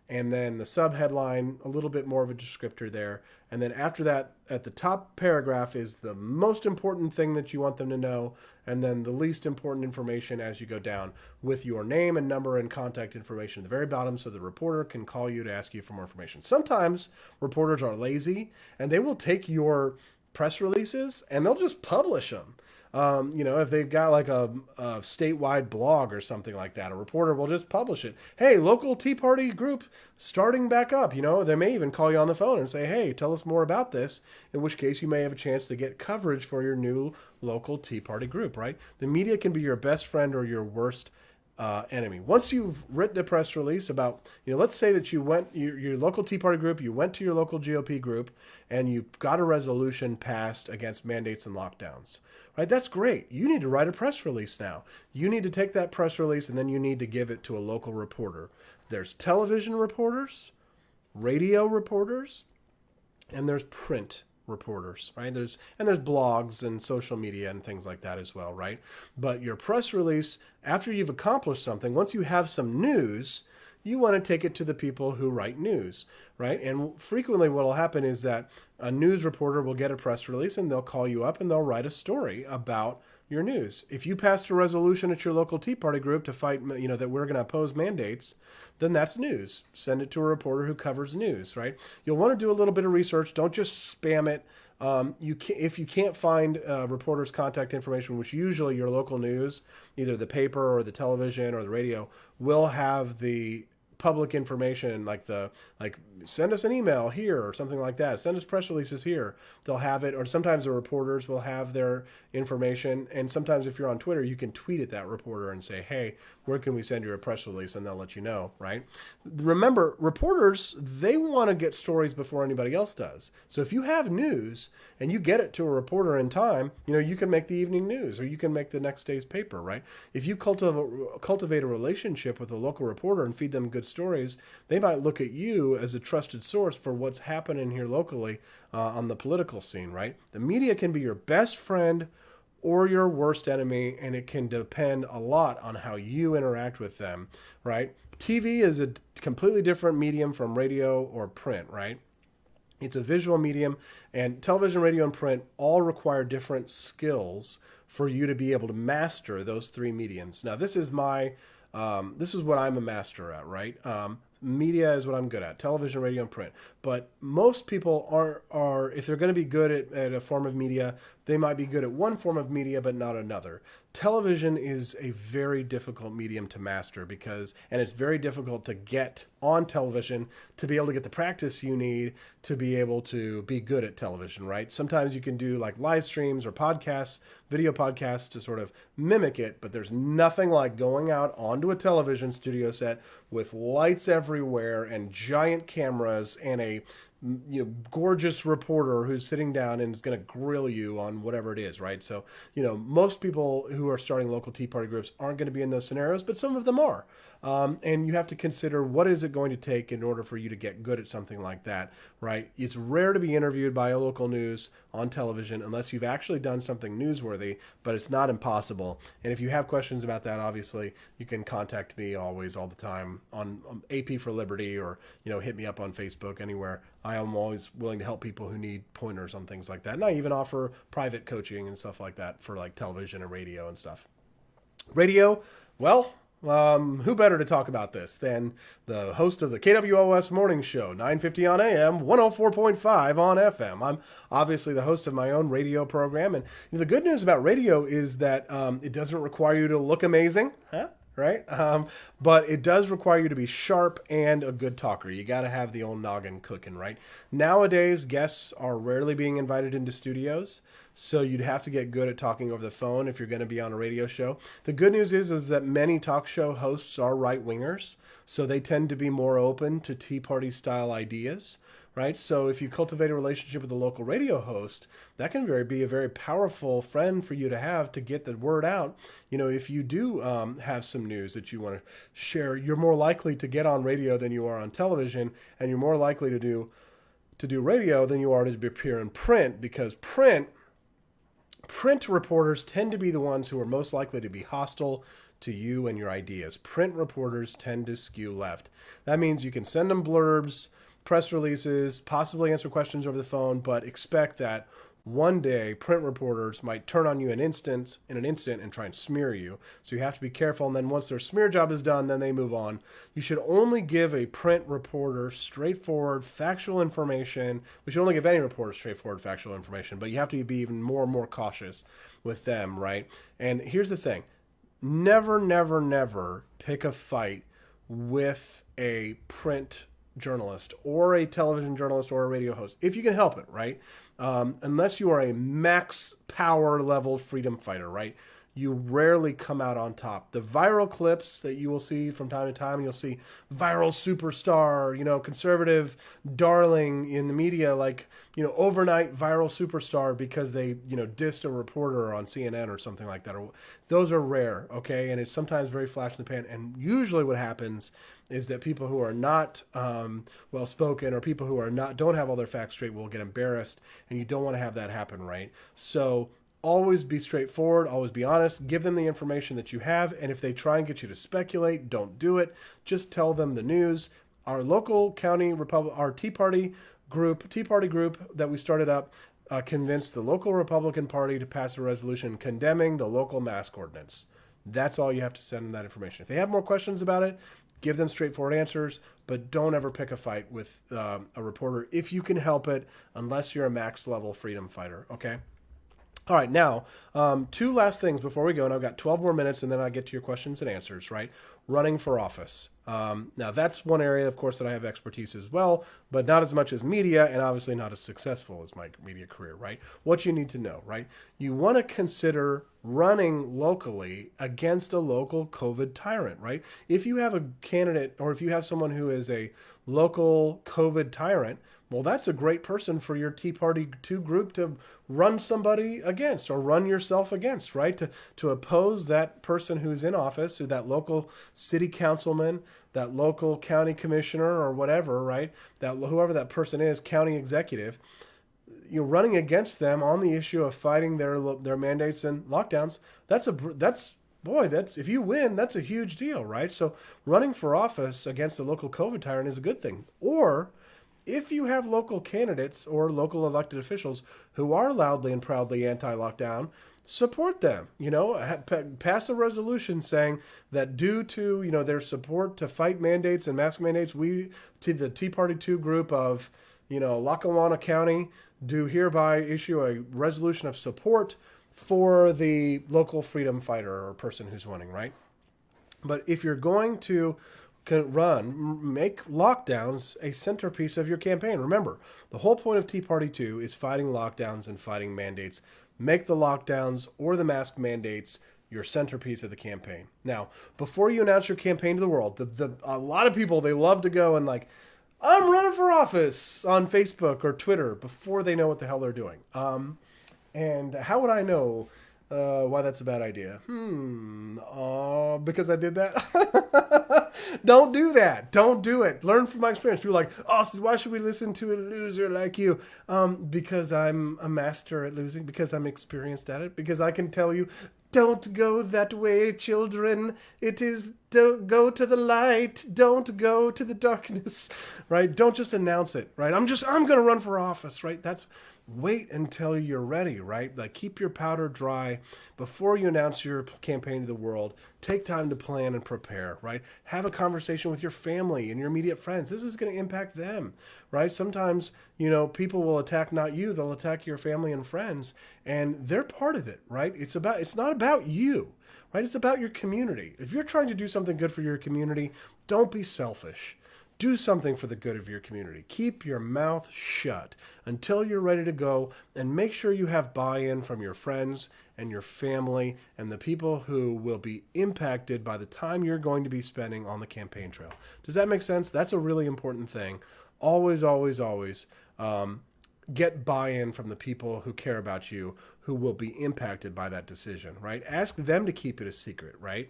And then the subheadline, a little bit more of a descriptor there. And then after that, at the top paragraph is the most important thing that you want them to know, and then the least important information as you go down, with your name and number and contact information at the very bottom so the reporter can call you to ask you for more information. Sometimes reporters are lazy and they will take your press releases and they'll just publish them. If they've got like a statewide blog or something like that, a reporter will just publish it. Hey, local Tea Party group starting back up. They may even call you on the phone and say, hey, tell us more about this, in which case you may have a chance to get coverage for your new local Tea Party group, right? The media can be your best friend or your worst enemy. Once you've written a press release about, let's say that you went, your local Tea Party group, you went to your local GOP group and you got a resolution passed against mandates and lockdowns, right? That's great. You need to write a press release now. You need to take that press release and then you need to give it to a local reporter. There's television reporters, radio reporters, and there's print reporters, right? There's blogs and social media and things like that as well, right? But your press release, after you've accomplished something, once you have some news, you want to take it to the people who write news, right? And frequently what will happen is that a news reporter will get a press release and they'll call you up and they'll write a story about your news. If you passed a resolution at your local Tea Party group to fight, that we're going to oppose mandates, then that's news. Send it to a reporter who covers news, right? You'll want to do a little bit of research. Don't just spam it. If you can't find reporters' contact information, which usually your local news, either the paper or the television or the radio, will have the public information, like send us an email here or something like that. Send us press releases here. They'll have it, or sometimes the reporters will have their information. And sometimes if you're on Twitter, you can tweet at that reporter and say, hey, where can we send you a press release? And they'll let you know, right? Remember, reporters, they want to get stories before anybody else does. So if you have news and you get it to a reporter in time, you can make the evening news or you can make the next day's paper, right? If you cultivate a relationship with a local reporter and feed them good stories, they might look at you as a trusted source for what's happening here locally on the political scene, right? The media can be your best friend or your worst enemy, and it can depend a lot on how you interact with them, right? TV is a completely different medium from radio or print, right? It's a visual medium, and television, radio, and print all require different skills for you to be able to master those three mediums. Now, this is what I'm a master at, right? Media is what I'm good at: television, radio, and print. But most people are if they're going to be good at a form of media, they might be good at one form of media but not another. Television is a very difficult medium to master and it's very difficult to get on television to be able to get the practice you need to be able to be good at television, right? Sometimes you can do like live streams or podcasts, video podcasts to sort of mimic it, but there's nothing like going out onto a television studio set with lights everywhere and giant cameras and a gorgeous reporter who's sitting down and is going to grill you on whatever it is, right? So, most people who are starting local Tea Party groups aren't going to be in those scenarios, but some of them are. And you have to consider, what is it going to take in order for you to get good at something like that, right? It's rare to be interviewed by a local news on television unless you've actually done something newsworthy, but it's not impossible. And if you have questions about that, obviously, you can contact me always, all the time on AP for Liberty, or, hit me up on Facebook, anywhere. I am always willing to help people who need pointers on things like that. And I even offer private coaching and stuff like that for like television and radio and stuff. Radio, well, who better to talk about this than the host of the KWOS Morning Show, 950 on AM, 104.5 on FM. I'm obviously the host of my own radio program. And the good news about radio is that it doesn't require you to look amazing, right? But it does require you to be sharp and a good talker. You got to have the old noggin cooking, right? Nowadays, guests are rarely being invited into studios, so you'd have to get good at talking over the phone if you're going to be on a radio show. The good news is that many talk show hosts are right-wingers, so they tend to be more open to Tea Party style ideas, right? So if you cultivate a relationship with a local radio host, that can be a very powerful friend for you to have to get the word out. If you do have some news that you want to share, you're more likely to get on radio than you are on television, and you're more likely to do radio than you are to appear in print, because print reporters tend to be the ones who are most likely to be hostile to you and your ideas. Print reporters tend to skew left. That means you can send them blurbs, press releases, possibly answer questions over the phone, but expect that one day print reporters might turn on you in an instant and try and smear you. So you have to be careful. And then once their smear job is done, then they move on. You should only give a print reporter straightforward, factual information. We should only give any reporter straightforward, factual information, but you have to be even more and more cautious with them, right? And here's the thing. Never, never, never pick a fight with a print journalist or a television journalist or a radio host, if you can help it, right? Unless you are a max power level freedom fighter, right? You rarely come out on top. The viral clips that you will see from time to time, you'll see viral superstar, conservative darling in the media, like, overnight viral superstar because they, dissed a reporter on CNN or something like that. Those are rare, okay? And it's sometimes very flash in the pan. And usually what happens is that people who are not well-spoken, or people who don't have all their facts straight, will get embarrassed, and you don't want to have that happen, right? So always be straightforward, always be honest, give them the information that you have, and if they try and get you to speculate, don't do it. Just tell them the news. Our local county our Tea Party group that we started up convinced the local Republican Party to pass a resolution condemning the local mask ordinance. That's all you have to send them, that information. If they have more questions about it, give them straightforward answers, but don't ever pick a fight with a reporter if you can help it, unless you're a max level freedom fighter, okay? All right, now, two last things before we go, and I've got 12 more minutes, and then I get to your questions and answers, right? Running for office. Now, that's one area, of course, that I have expertise as well, but not as much as media, and obviously not as successful as my media career, right? What you need to know, right? You want to consider running locally against a local COVID tyrant, right? If you have a candidate, or if you have someone who is a local COVID tyrant, well, that's a great person for your Tea Party 2 group to run somebody against, or run yourself against, right? To oppose that person who's in office, or that local city councilman, that local county commissioner, or whatever, right? That whoever that person is, county executive. running against them on the issue of fighting their mandates and lockdowns, that's if you win, that's a huge deal, right? So running for office against a local COVID tyrant is a good thing. Or if you have local candidates or local elected officials who are loudly and proudly anti-lockdown, support them. Pass a resolution saying that due to their support to fight mandates and mask mandates, we, to the Tea Party 2 group of Lackawanna County, do hereby issue a resolution of support for the local freedom fighter or person who's winning, right? But if you're going to make lockdowns a centerpiece of your campaign, remember, the whole point of Tea Party 2 is fighting lockdowns and fighting mandates. Make the lockdowns or the mask mandates your centerpiece of the campaign. Now, before you announce your campaign to the world, a lot of people, they love to go and I'm running for office on Facebook or Twitter before they know what the hell they're doing. And how would I know why that's a bad idea? Because I did that? Don't do that. Don't do it. Learn from my experience. People are like, Austin, why should we listen to a loser like you? Because I'm a master at losing, because I'm experienced at it, because I can tell you, don't go that way, children. Don't go to the light. Don't go to the darkness, right? Don't just announce it, right? I'm going to run for office, right? Wait until you're ready, right? Keep your powder dry before you announce your campaign to the world. Take time to plan and prepare, right? Have a conversation with your family and your immediate friends. This is going to impact them, right? Sometimes, people will attack not you, they'll attack your family and friends, and they're part of it, right? It's not about you, right? It's about your community. If you're trying to do something good for your community, don't be selfish. Do something for the good of your community. Keep your mouth shut until you're ready to go, and make sure you have buy-in from your friends and your family and the people who will be impacted by the time you're going to be spending on the campaign trail. Does that make sense? That's a really important thing. Always, always, always get buy-in from the people who care about you, who will be impacted by that decision, right? Ask them to keep it a secret, right?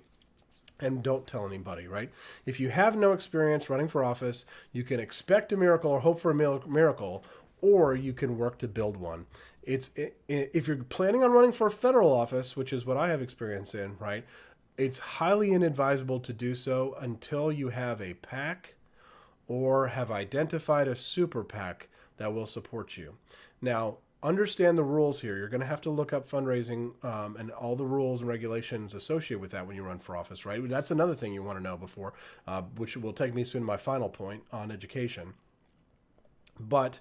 And don't tell anybody, right? If you have no experience running for office, you can expect a miracle or hope for a miracle, or you can work to build one. If you're planning on running for a federal office, which is what I have experience in, right? It's highly inadvisable to do so until you have a PAC or have identified a super PAC that will support you. Now, understand the rules here. You're going to have to look up fundraising and all the rules and regulations associated with that when you run for office, right? That's another thing you want to know before, which will take me soon to my final point on education. But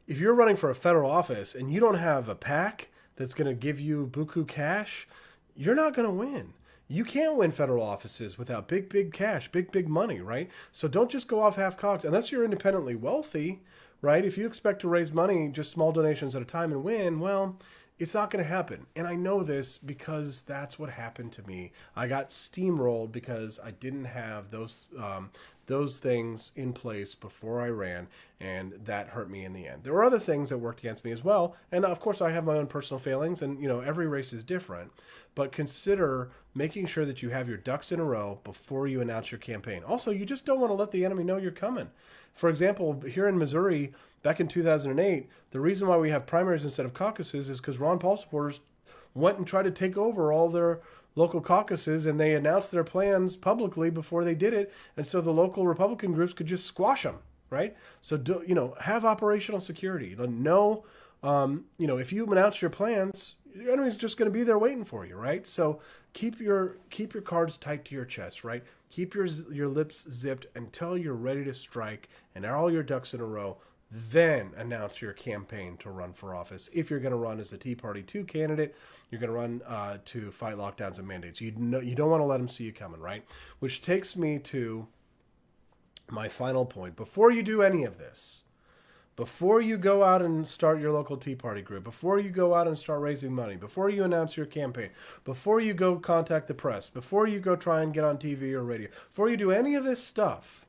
if you're running for a federal office and you don't have a PAC that's going to give you buku cash, you're not going to win. You can't win federal offices without big, big cash, big, big money, right? So don't just go off half-cocked unless you're independently wealthy, right? If you expect to raise money, just small donations at a time and win, well, it's not going to happen. And I know this because that's what happened to me. I got steamrolled because I didn't have those things in place before I ran, and that hurt me in the end. There were other things that worked against me as well, and of course I have my own personal failings, and every race is different, but consider making sure that you have your ducks in a row before you announce your campaign. Also, you just don't want to let the enemy know you're coming. For example, here in Missouri, back in 2008, the reason why we have primaries instead of caucuses is because Ron Paul supporters went and tried to take over all their local caucuses, and they announced their plans publicly before they did it, and so the local Republican groups could just squash them, right? So have operational security. Know, if you announce your plans, your enemy's just going to be there waiting for you, right? So keep your cards tight to your chest, right? Keep your lips zipped until you're ready to strike and all your ducks in a row. Then announce your campaign to run for office. If you're going to run as a Tea Party 2 candidate, you're going to run to fight lockdowns and mandates. You don't want to let them see you coming, right? Which takes me to my final point. Before you do any of this, before you go out and start your local Tea Party group, before you go out and start raising money, before you announce your campaign, before you go contact the press, before you go try and get on TV or radio, before you do any of this stuff,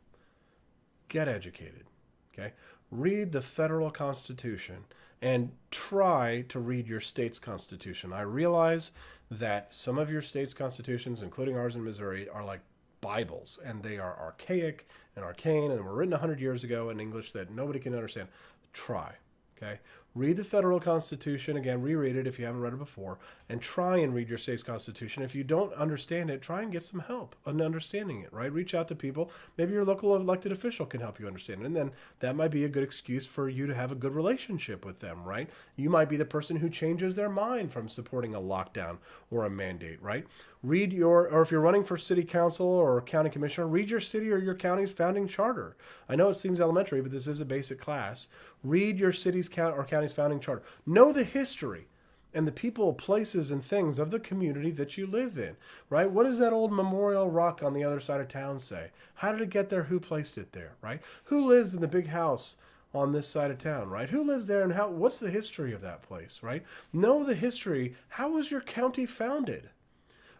get educated, okay? Read the federal Constitution and try to read your state's Constitution. I realize that some of your state's constitutions, including ours in Missouri, are like Bibles, and they are archaic and arcane and were written 100 years ago in English that nobody can understand. Try, Okay. Read the federal constitution. Again, reread it if you haven't read it before, and try and read your state's constitution. If you don't understand it, try and get some help in understanding it, right? Reach out to people. Maybe your local elected official can help you understand it. And then that might be a good excuse for you to have a good relationship with them, right? You might be the person who changes their mind from supporting a lockdown or a mandate, right? Or if you're running for city council or county commissioner, read your city or your county's founding charter. I know it seems elementary, but this is a basic class. Read your city's or county's founding charter. Know the history and the people, places, and things of the community that you live in, right? What does that old memorial rock on the other side of town say? How did it get there? Who placed it there, right? Who lives in the big house on this side of town, right? Who lives there and what's the history of that place, right? Know the history. How was your county founded,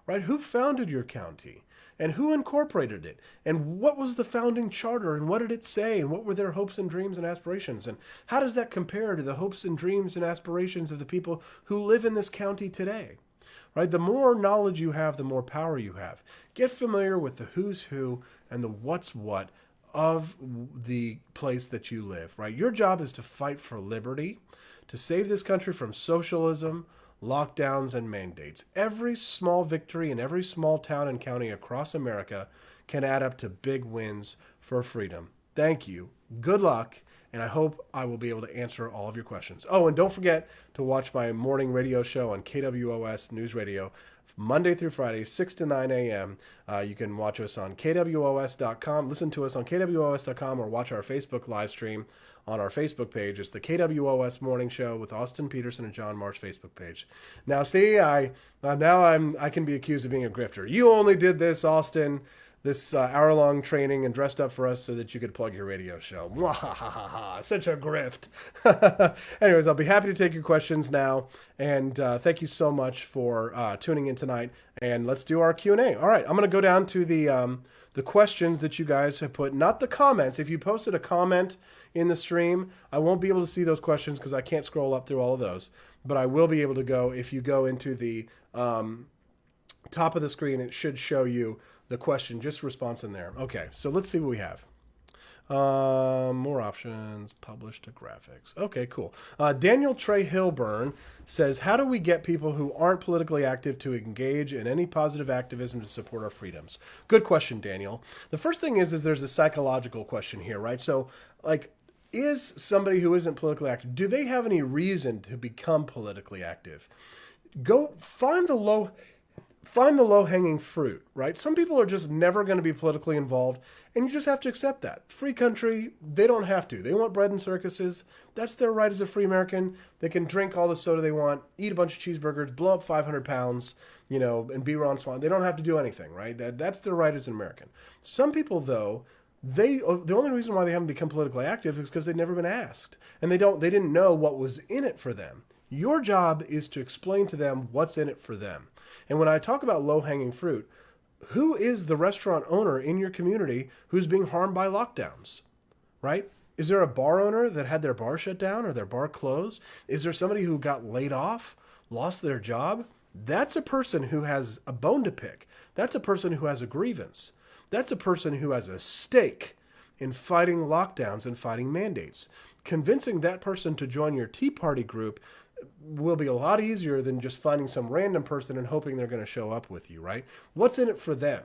right? Who founded your county? And who incorporated it? And what was the founding charter? And what did it say? And what were their hopes and dreams and aspirations? And how does that compare to the hopes and dreams and aspirations of the people who live in this county today? Right? The more knowledge you have, the more power you have. Get familiar with the who's who and the what's what of the place that you live, right? Your job is to fight for liberty, to save this country from socialism, lockdowns, and mandates. Every small victory in every small town and county across America can add up to big wins for freedom. Thank you. Good luck. And I hope I will be able to answer all of your questions. Oh, and don't forget to watch my morning radio show on KWOS News Radio, Monday through Friday, 6 to 9 a.m. You can watch us on KWOS.com, listen to us on KWOS.com, or watch our Facebook live stream on our Facebook page. It's the KWOS Morning Show with Austin Petersen and John Marsh Facebook page. Now, see, I can be accused of being a grifter. You only did this, Austin, this hour-long training and dressed up for us so that you could plug your radio show. Mwahaha, such a grift. Anyways, I'll be happy to take your questions now. And thank you so much for tuning in tonight. And let's do our Q&A. All right, I'm going to go down to the questions that you guys have put, not the comments. If you posted a comment in the stream, I won't be able to see those questions because I can't scroll up through all of those. But I will be able to go, if you go into the top of the screen, it should show you the question, just response in there. Okay, so let's see what we have. More options, publish to graphics. Okay, cool. Daniel Trey Hilburn says, how do we get people who aren't politically active to engage in any positive activism to support our freedoms? Good question, Daniel. The first thing is there's a psychological question here, right? So, like, is somebody who isn't politically active, do they have any reason to become politically active? Go find the low-hanging fruit, right? Some people are just never going to be politically involved, and you just have to accept that. Free country, they don't have to. They want bread and circuses. That's their right as a free American. They can drink all the soda they want, eat a bunch of cheeseburgers, blow up 500 pounds, and be Ron Swan. They don't have to do anything, right? That's their right as an American. Some people, though, the only reason why they haven't become politically active is because they've never been asked, and they didn't know what was in it for them. Your job is to explain to them what's in it for them. And when I talk about low-hanging fruit, who is the restaurant owner in your community who's being harmed by lockdowns, right? Is there a bar owner that had their bar shut down or their bar closed? Is there somebody who got laid off, lost their job? That's a person who has a bone to pick. That's a person who has a grievance. That's a person who has a stake in fighting lockdowns and fighting mandates. Convincing that person to join your Tea Party group will be a lot easier than just finding some random person and hoping they're going to show up with you, right? What's in it for them,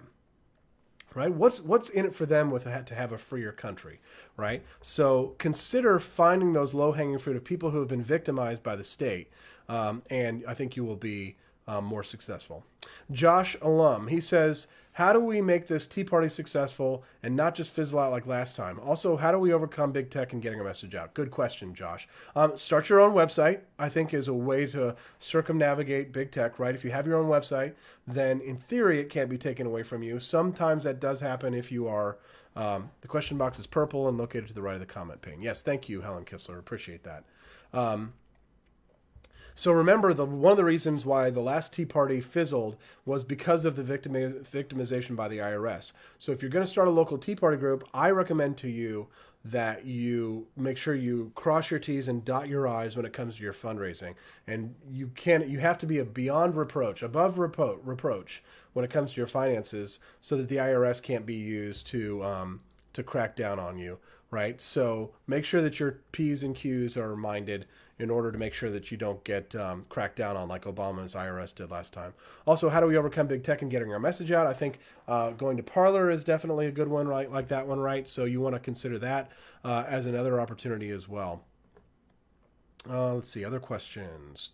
right? What's in it for them to have a freer country, right? So consider finding those low-hanging fruit of people who have been victimized by the state, and I think you will be more successful. Josh Alum, he says, how do we make this Tea Party successful and not just fizzle out like last time? Also, how do we overcome big tech and getting our message out? Good question, Josh. Start your own website, I think, is a way to circumnavigate big tech, right? If you have your own website, then in theory, it can't be taken away from you. Sometimes that does happen if you are, the question box is purple and located to the right of the comment pane. Yes, thank you, Helen Kissler. Appreciate that. So remember, one of the reasons why the last Tea Party fizzled was because of the victimization by the IRS. So if you're going to start a local Tea Party group, I recommend to you that you make sure you cross your T's and dot your I's when it comes to your fundraising. And you have to be above reproach when it comes to your finances, so that the IRS can't be used to crack down on you, right? So make sure that your P's and Q's are minded in order to make sure that you don't get cracked down on like Obama's IRS did last time. Also, how do we overcome big tech and getting our message out? I think going to Parler is definitely a good one, right? Like that one, right? So you want to consider that as another opportunity as well. Let's see, other questions.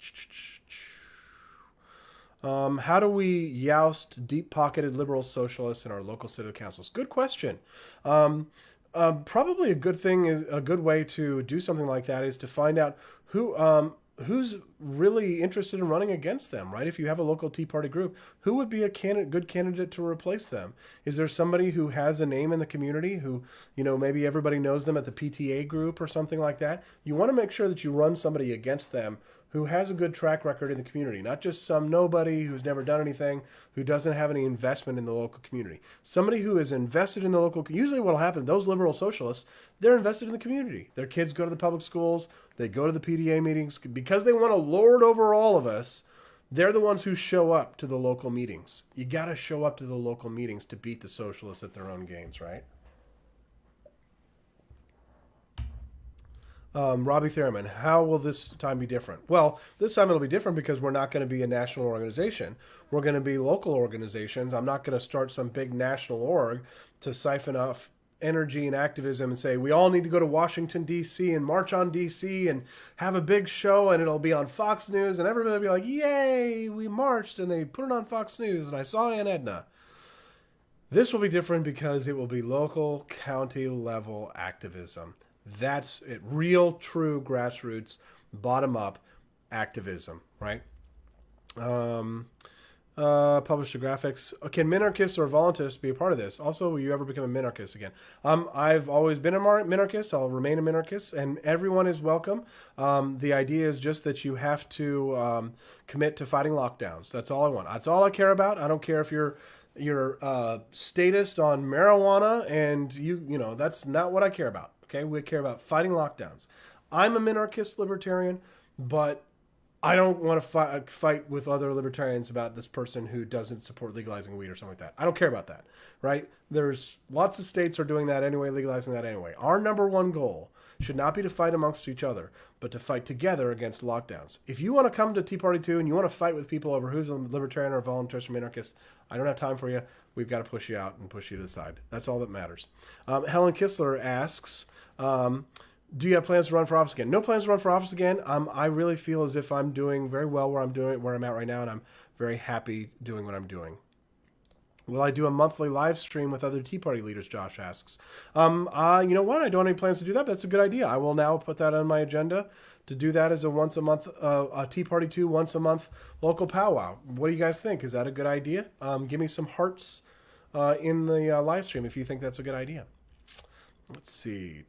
How do we joust deep-pocketed liberal socialists in our local city councils? Good question. Probably a good thing is a good way to do something like that is to find out who's really interested in running against them, right? If you have a local Tea Party group, who would be a good candidate to replace them? Is there somebody who has a name in the community who, maybe everybody knows them at the PTA group or something like that? You want to make sure that you run somebody against them who has a good track record in the community, not just some nobody who's never done anything, who doesn't have any investment in the local community. Somebody who is invested in the local, usually what will happen, those liberal socialists, they're invested in the community. Their kids go to the public schools, they go to the PTA meetings, because they want to lord over all of us. They're the ones who show up to the local meetings. You got to show up to the local meetings to beat the socialists at their own games, right? Robbie Thurman, how will this time be different? Well, this time it'll be different because we're not going to be a national organization. We're going to be local organizations. I'm not going to start some big national org to siphon off energy and activism and say, we all need to go to Washington, D.C. and march on D.C. and have a big show and it'll be on Fox News and everybody will be like, yay, we marched and they put it on Fox News and I saw Aunt Edna. This will be different because it will be local, county level activism. That's it. Real, true grassroots, bottom-up activism, right? Publisher graphics. Can minarchists or voluntists be a part of this? Also, will you ever become a minarchist again? I've always been a minarchist. I'll remain a minarchist, and everyone is welcome. The idea is just that you have to commit to fighting lockdowns. That's all I want. That's all I care about. I don't care if you're statist on marijuana, and that's not what I care about. Okay, we care about fighting lockdowns. I'm a minarchist libertarian, but I don't want to fight with other libertarians about this person who doesn't support legalizing weed or something like that. I don't care about that, right? There's lots of states are doing that anyway, legalizing that anyway. Our number one goal should not be to fight amongst each other, but to fight together against lockdowns. If you want to come to Tea Party 2 and you want to fight with people over who's a libertarian or voluntarist or minarchist, I don't have time for you. We've got to push you out and push you to the side. That's all that matters. Helen Kistler asks, do you have plans to run for office again? No plans to run for office again. I really feel as if I'm doing very well where I'm at right now, and I'm very happy doing what I'm doing. Will I do a monthly live stream with other Tea Party leaders? Josh asks. You know what? I don't have any plans to do that. That's a good idea. I will now put that on my agenda to do that as a once a month, a Tea Party 2 once a month local powwow. What do you guys think? Is that a good idea? Give me some hearts in the live stream if you think that's a good idea. Let's see.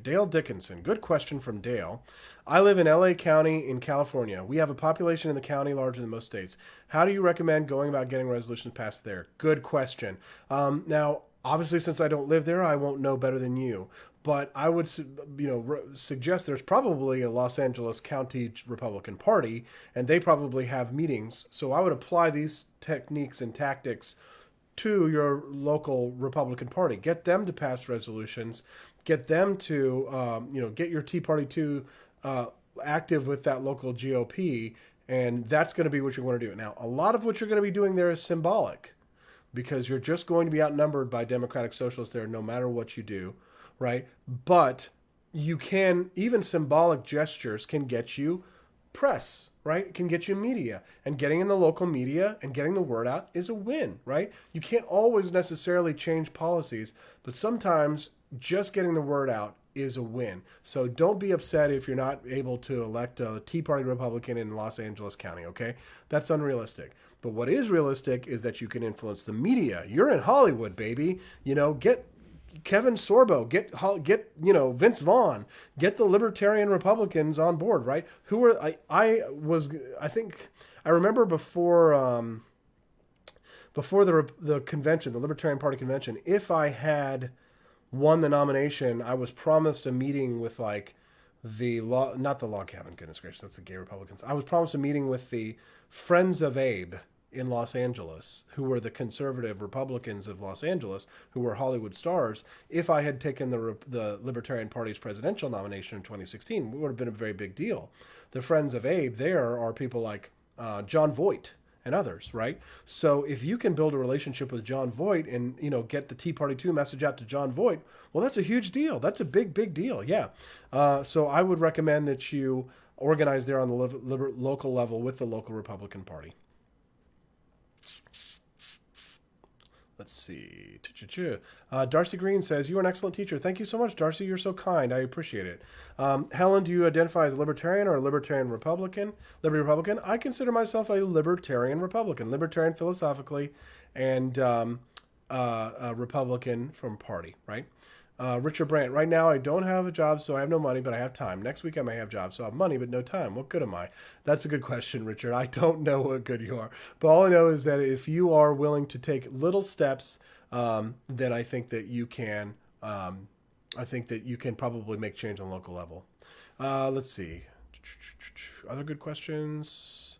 Dale Dickinson. Good question from Dale. I live in LA County in California. We have a population in the county larger than most states. How do you recommend going about getting resolutions passed there? Good question. Now, obviously, since I don't live there, I won't know better than you. But I would, suggest there's probably a Los Angeles County Republican Party, and they probably have meetings. So I would apply these techniques and tactics to your local Republican Party. Get them to pass resolutions. Get them to, get your Tea Party 2 active with that local GOP, and that's going to be what you're going to do. Now, a lot of what you're going to be doing there is symbolic because you're just going to be outnumbered by Democratic Socialists there no matter what you do, right? But you can, even symbolic gestures can get you press, right? It can get you media, and getting in the local media and getting the word out is a win, right? You can't always necessarily change policies, but sometimes just getting the word out is a win. So don't be upset if you're not able to elect a Tea Party Republican in Los Angeles County, okay? That's unrealistic. But what is realistic is that you can influence the media. You're in Hollywood, baby. Get Kevin Sorbo, get Vince Vaughn, get the Libertarian Republicans on board, right? Who are I think I remember before the convention, the Libertarian Party convention, if I had won the nomination, I was promised a meeting with not the Log Cabin, goodness gracious, that's the gay Republicans. I was promised a meeting with the Friends of Abe in Los Angeles, who were the conservative Republicans of Los Angeles, who were Hollywood stars, if I had taken the Libertarian Party's presidential nomination in 2016, it would have been a very big deal. The friends of Abe there are people like John Voight and others, right? So if you can build a relationship with John Voight and, get the Tea Party 2 message out to John Voight, well, that's a huge deal. That's a big, big deal. Yeah. So I would recommend that you organize there on the local level with the local Republican Party. Let's see. Darcy Green says, "You are an excellent teacher." Thank you so much, Darcy. You're so kind. I appreciate it. Helen, do you identify as a libertarian or a libertarian Republican? Liberty Republican? I consider myself a libertarian Republican. Libertarian philosophically and a Republican from party, right? Richard Brandt, right now I don't have a job, so I have no money, but I have time. Next week I may have jobs, so I have money, but no time. What good am I? That's a good question, Richard. I don't know what good you are. But all I know is that if you are willing to take little steps, then I think that you can probably make change on the local level. Let's see. Other good questions.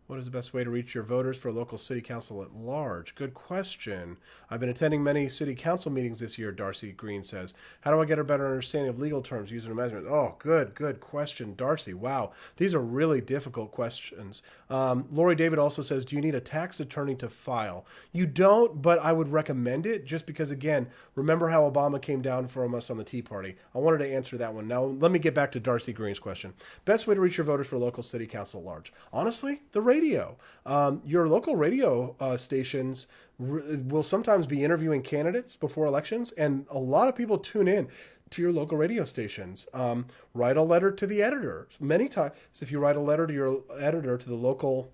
What is the best way to reach your voters for a local city council at large? Good question. I've been attending many city council meetings this year, Darcy Green says. How do I get a better understanding of legal terms, use and measurement? Oh, good question, Darcy. Wow. These are really difficult questions. Lori David also says, do you need a tax attorney to file? You don't, but I would recommend it just because, again, remember how Obama came down from us on the Tea Party. I wanted to answer that one. Now, let me get back to Darcy Green's question. Best way to reach your voters for a local city council at large? Honestly, the radio. Your local radio stations will sometimes be interviewing candidates before elections, and a lot of people tune in to your local radio stations. Write a letter to the editor. Many times, if you write a letter to your editor, to the local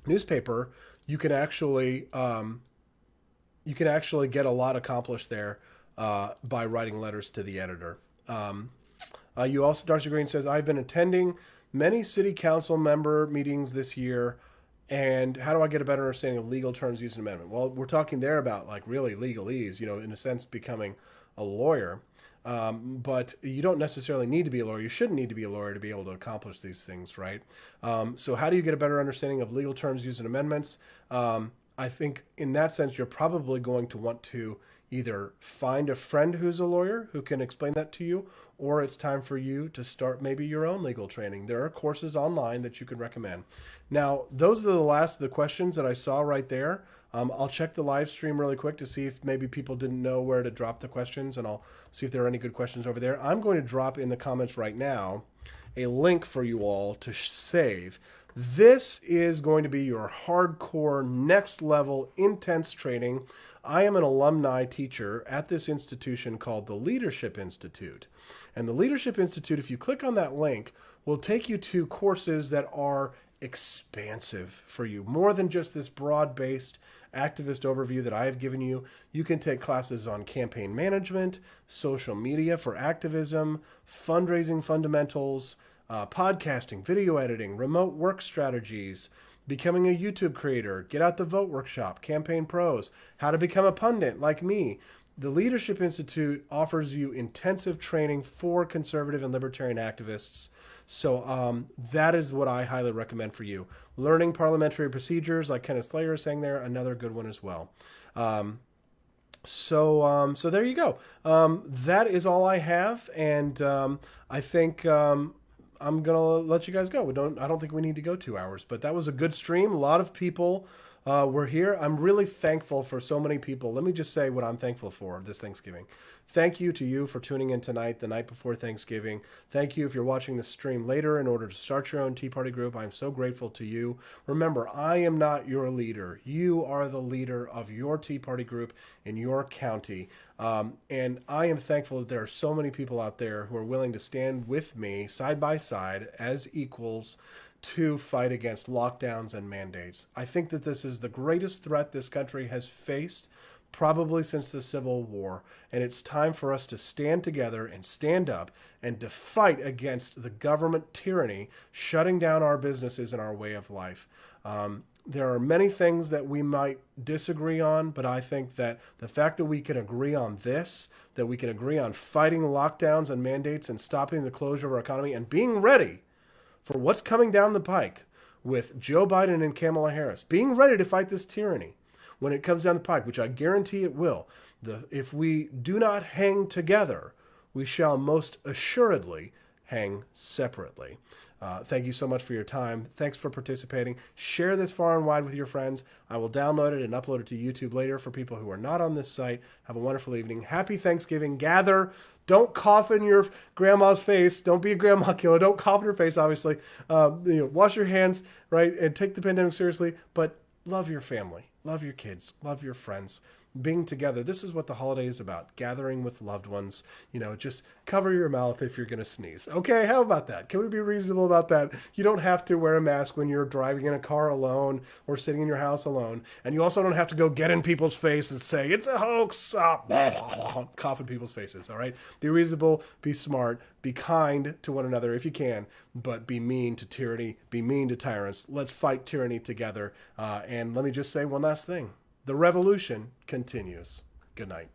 newspaper, you can actually get a lot accomplished there by writing letters to the editor. You also, Darcy Green says, I've been attending many city council member meetings this year, and how do I get a better understanding of legal terms, use, and amendment? Well, we're talking there about like really legalese, in a sense, becoming a lawyer. But you don't necessarily need to be a lawyer. You shouldn't need to be a lawyer to be able to accomplish these things, right? So how do you get a better understanding of legal terms, use, and amendments? I think in that sense, you're probably going to want to either find a friend who's a lawyer who can explain that to you, or it's time for you to start maybe your own legal training. There are courses online that you can recommend. Now, those are the last of the questions that I saw right there. I'll check the live stream really quick to see if maybe people didn't know where to drop the questions, and I'll see if there are any good questions over there. I'm going to drop in the comments right now a link for you all to save. This is going to be your hardcore, next level, intense training. I am an alumni teacher at this institution called the Leadership Institute. And the Leadership Institute, if you click on that link, will take you to courses that are expansive for you. More than just this broad-based activist overview that I have given you. You can take classes on campaign management, social media for activism, fundraising fundamentals, podcasting, video editing, remote work strategies, becoming a YouTube creator, get out the vote workshop, campaign pros, how to become a pundit like me. The Leadership Institute offers you intensive training for conservative and libertarian activists. So that is what I highly recommend for you. Learning parliamentary procedures, like Kenneth Slayer is saying there, another good one as well. So there you go. That is all I have, and I think I'm gonna let you guys go. I don't think we need to go 2 hours, but that was a good stream. A lot of people were here. I'm really thankful for so many people. Let me just say what I'm thankful for this Thanksgiving. Thank you to you for tuning in tonight, the night before Thanksgiving. Thank you if you're watching this stream later in order to start your own Tea Party group. I'm so grateful to you. Remember, I am not your leader. You are the leader of your Tea Party group in your county. And I am thankful that there are so many people out there who are willing to stand with me side by side as equals to fight against lockdowns and mandates. I think that this is the greatest threat this country has faced probably since the Civil War, and it's time for us to stand together and stand up and to fight against the government tyranny shutting down our businesses and our way of life. There are many things that we might disagree on, but I think that the fact that we can agree on this, that we can agree on fighting lockdowns and mandates and stopping the closure of our economy and being ready for what's coming down the pike, with Joe Biden and Kamala Harris being ready to fight this tyranny when it comes down the pike, which I guarantee it will. If we do not hang together, we shall most assuredly hang separately. Thank you so much for your time. Thanks for participating. Share this far and wide with your friends. I will download it and upload it to YouTube later for people who are not on this site. Have a wonderful evening. Happy Thanksgiving. Gather. Don't cough in your grandma's face. Don't be a grandma killer. Don't cough in her face, obviously. Wash your hands, right? And take the pandemic seriously. But love your family. Love your kids. Love your friends. Being together. This is what the holiday is about. Gathering with loved ones. Just cover your mouth if you're going to sneeze. Okay, how about that? Can we be reasonable about that? You don't have to wear a mask when you're driving in a car alone or sitting in your house alone. And you also don't have to go get in people's face and say, it's a hoax. Cough in people's faces, all right? Be reasonable, be smart, be kind to one another if you can, but be mean to tyranny, be mean to tyrants. Let's fight tyranny together. And let me just say one last thing. The revolution continues. Good night.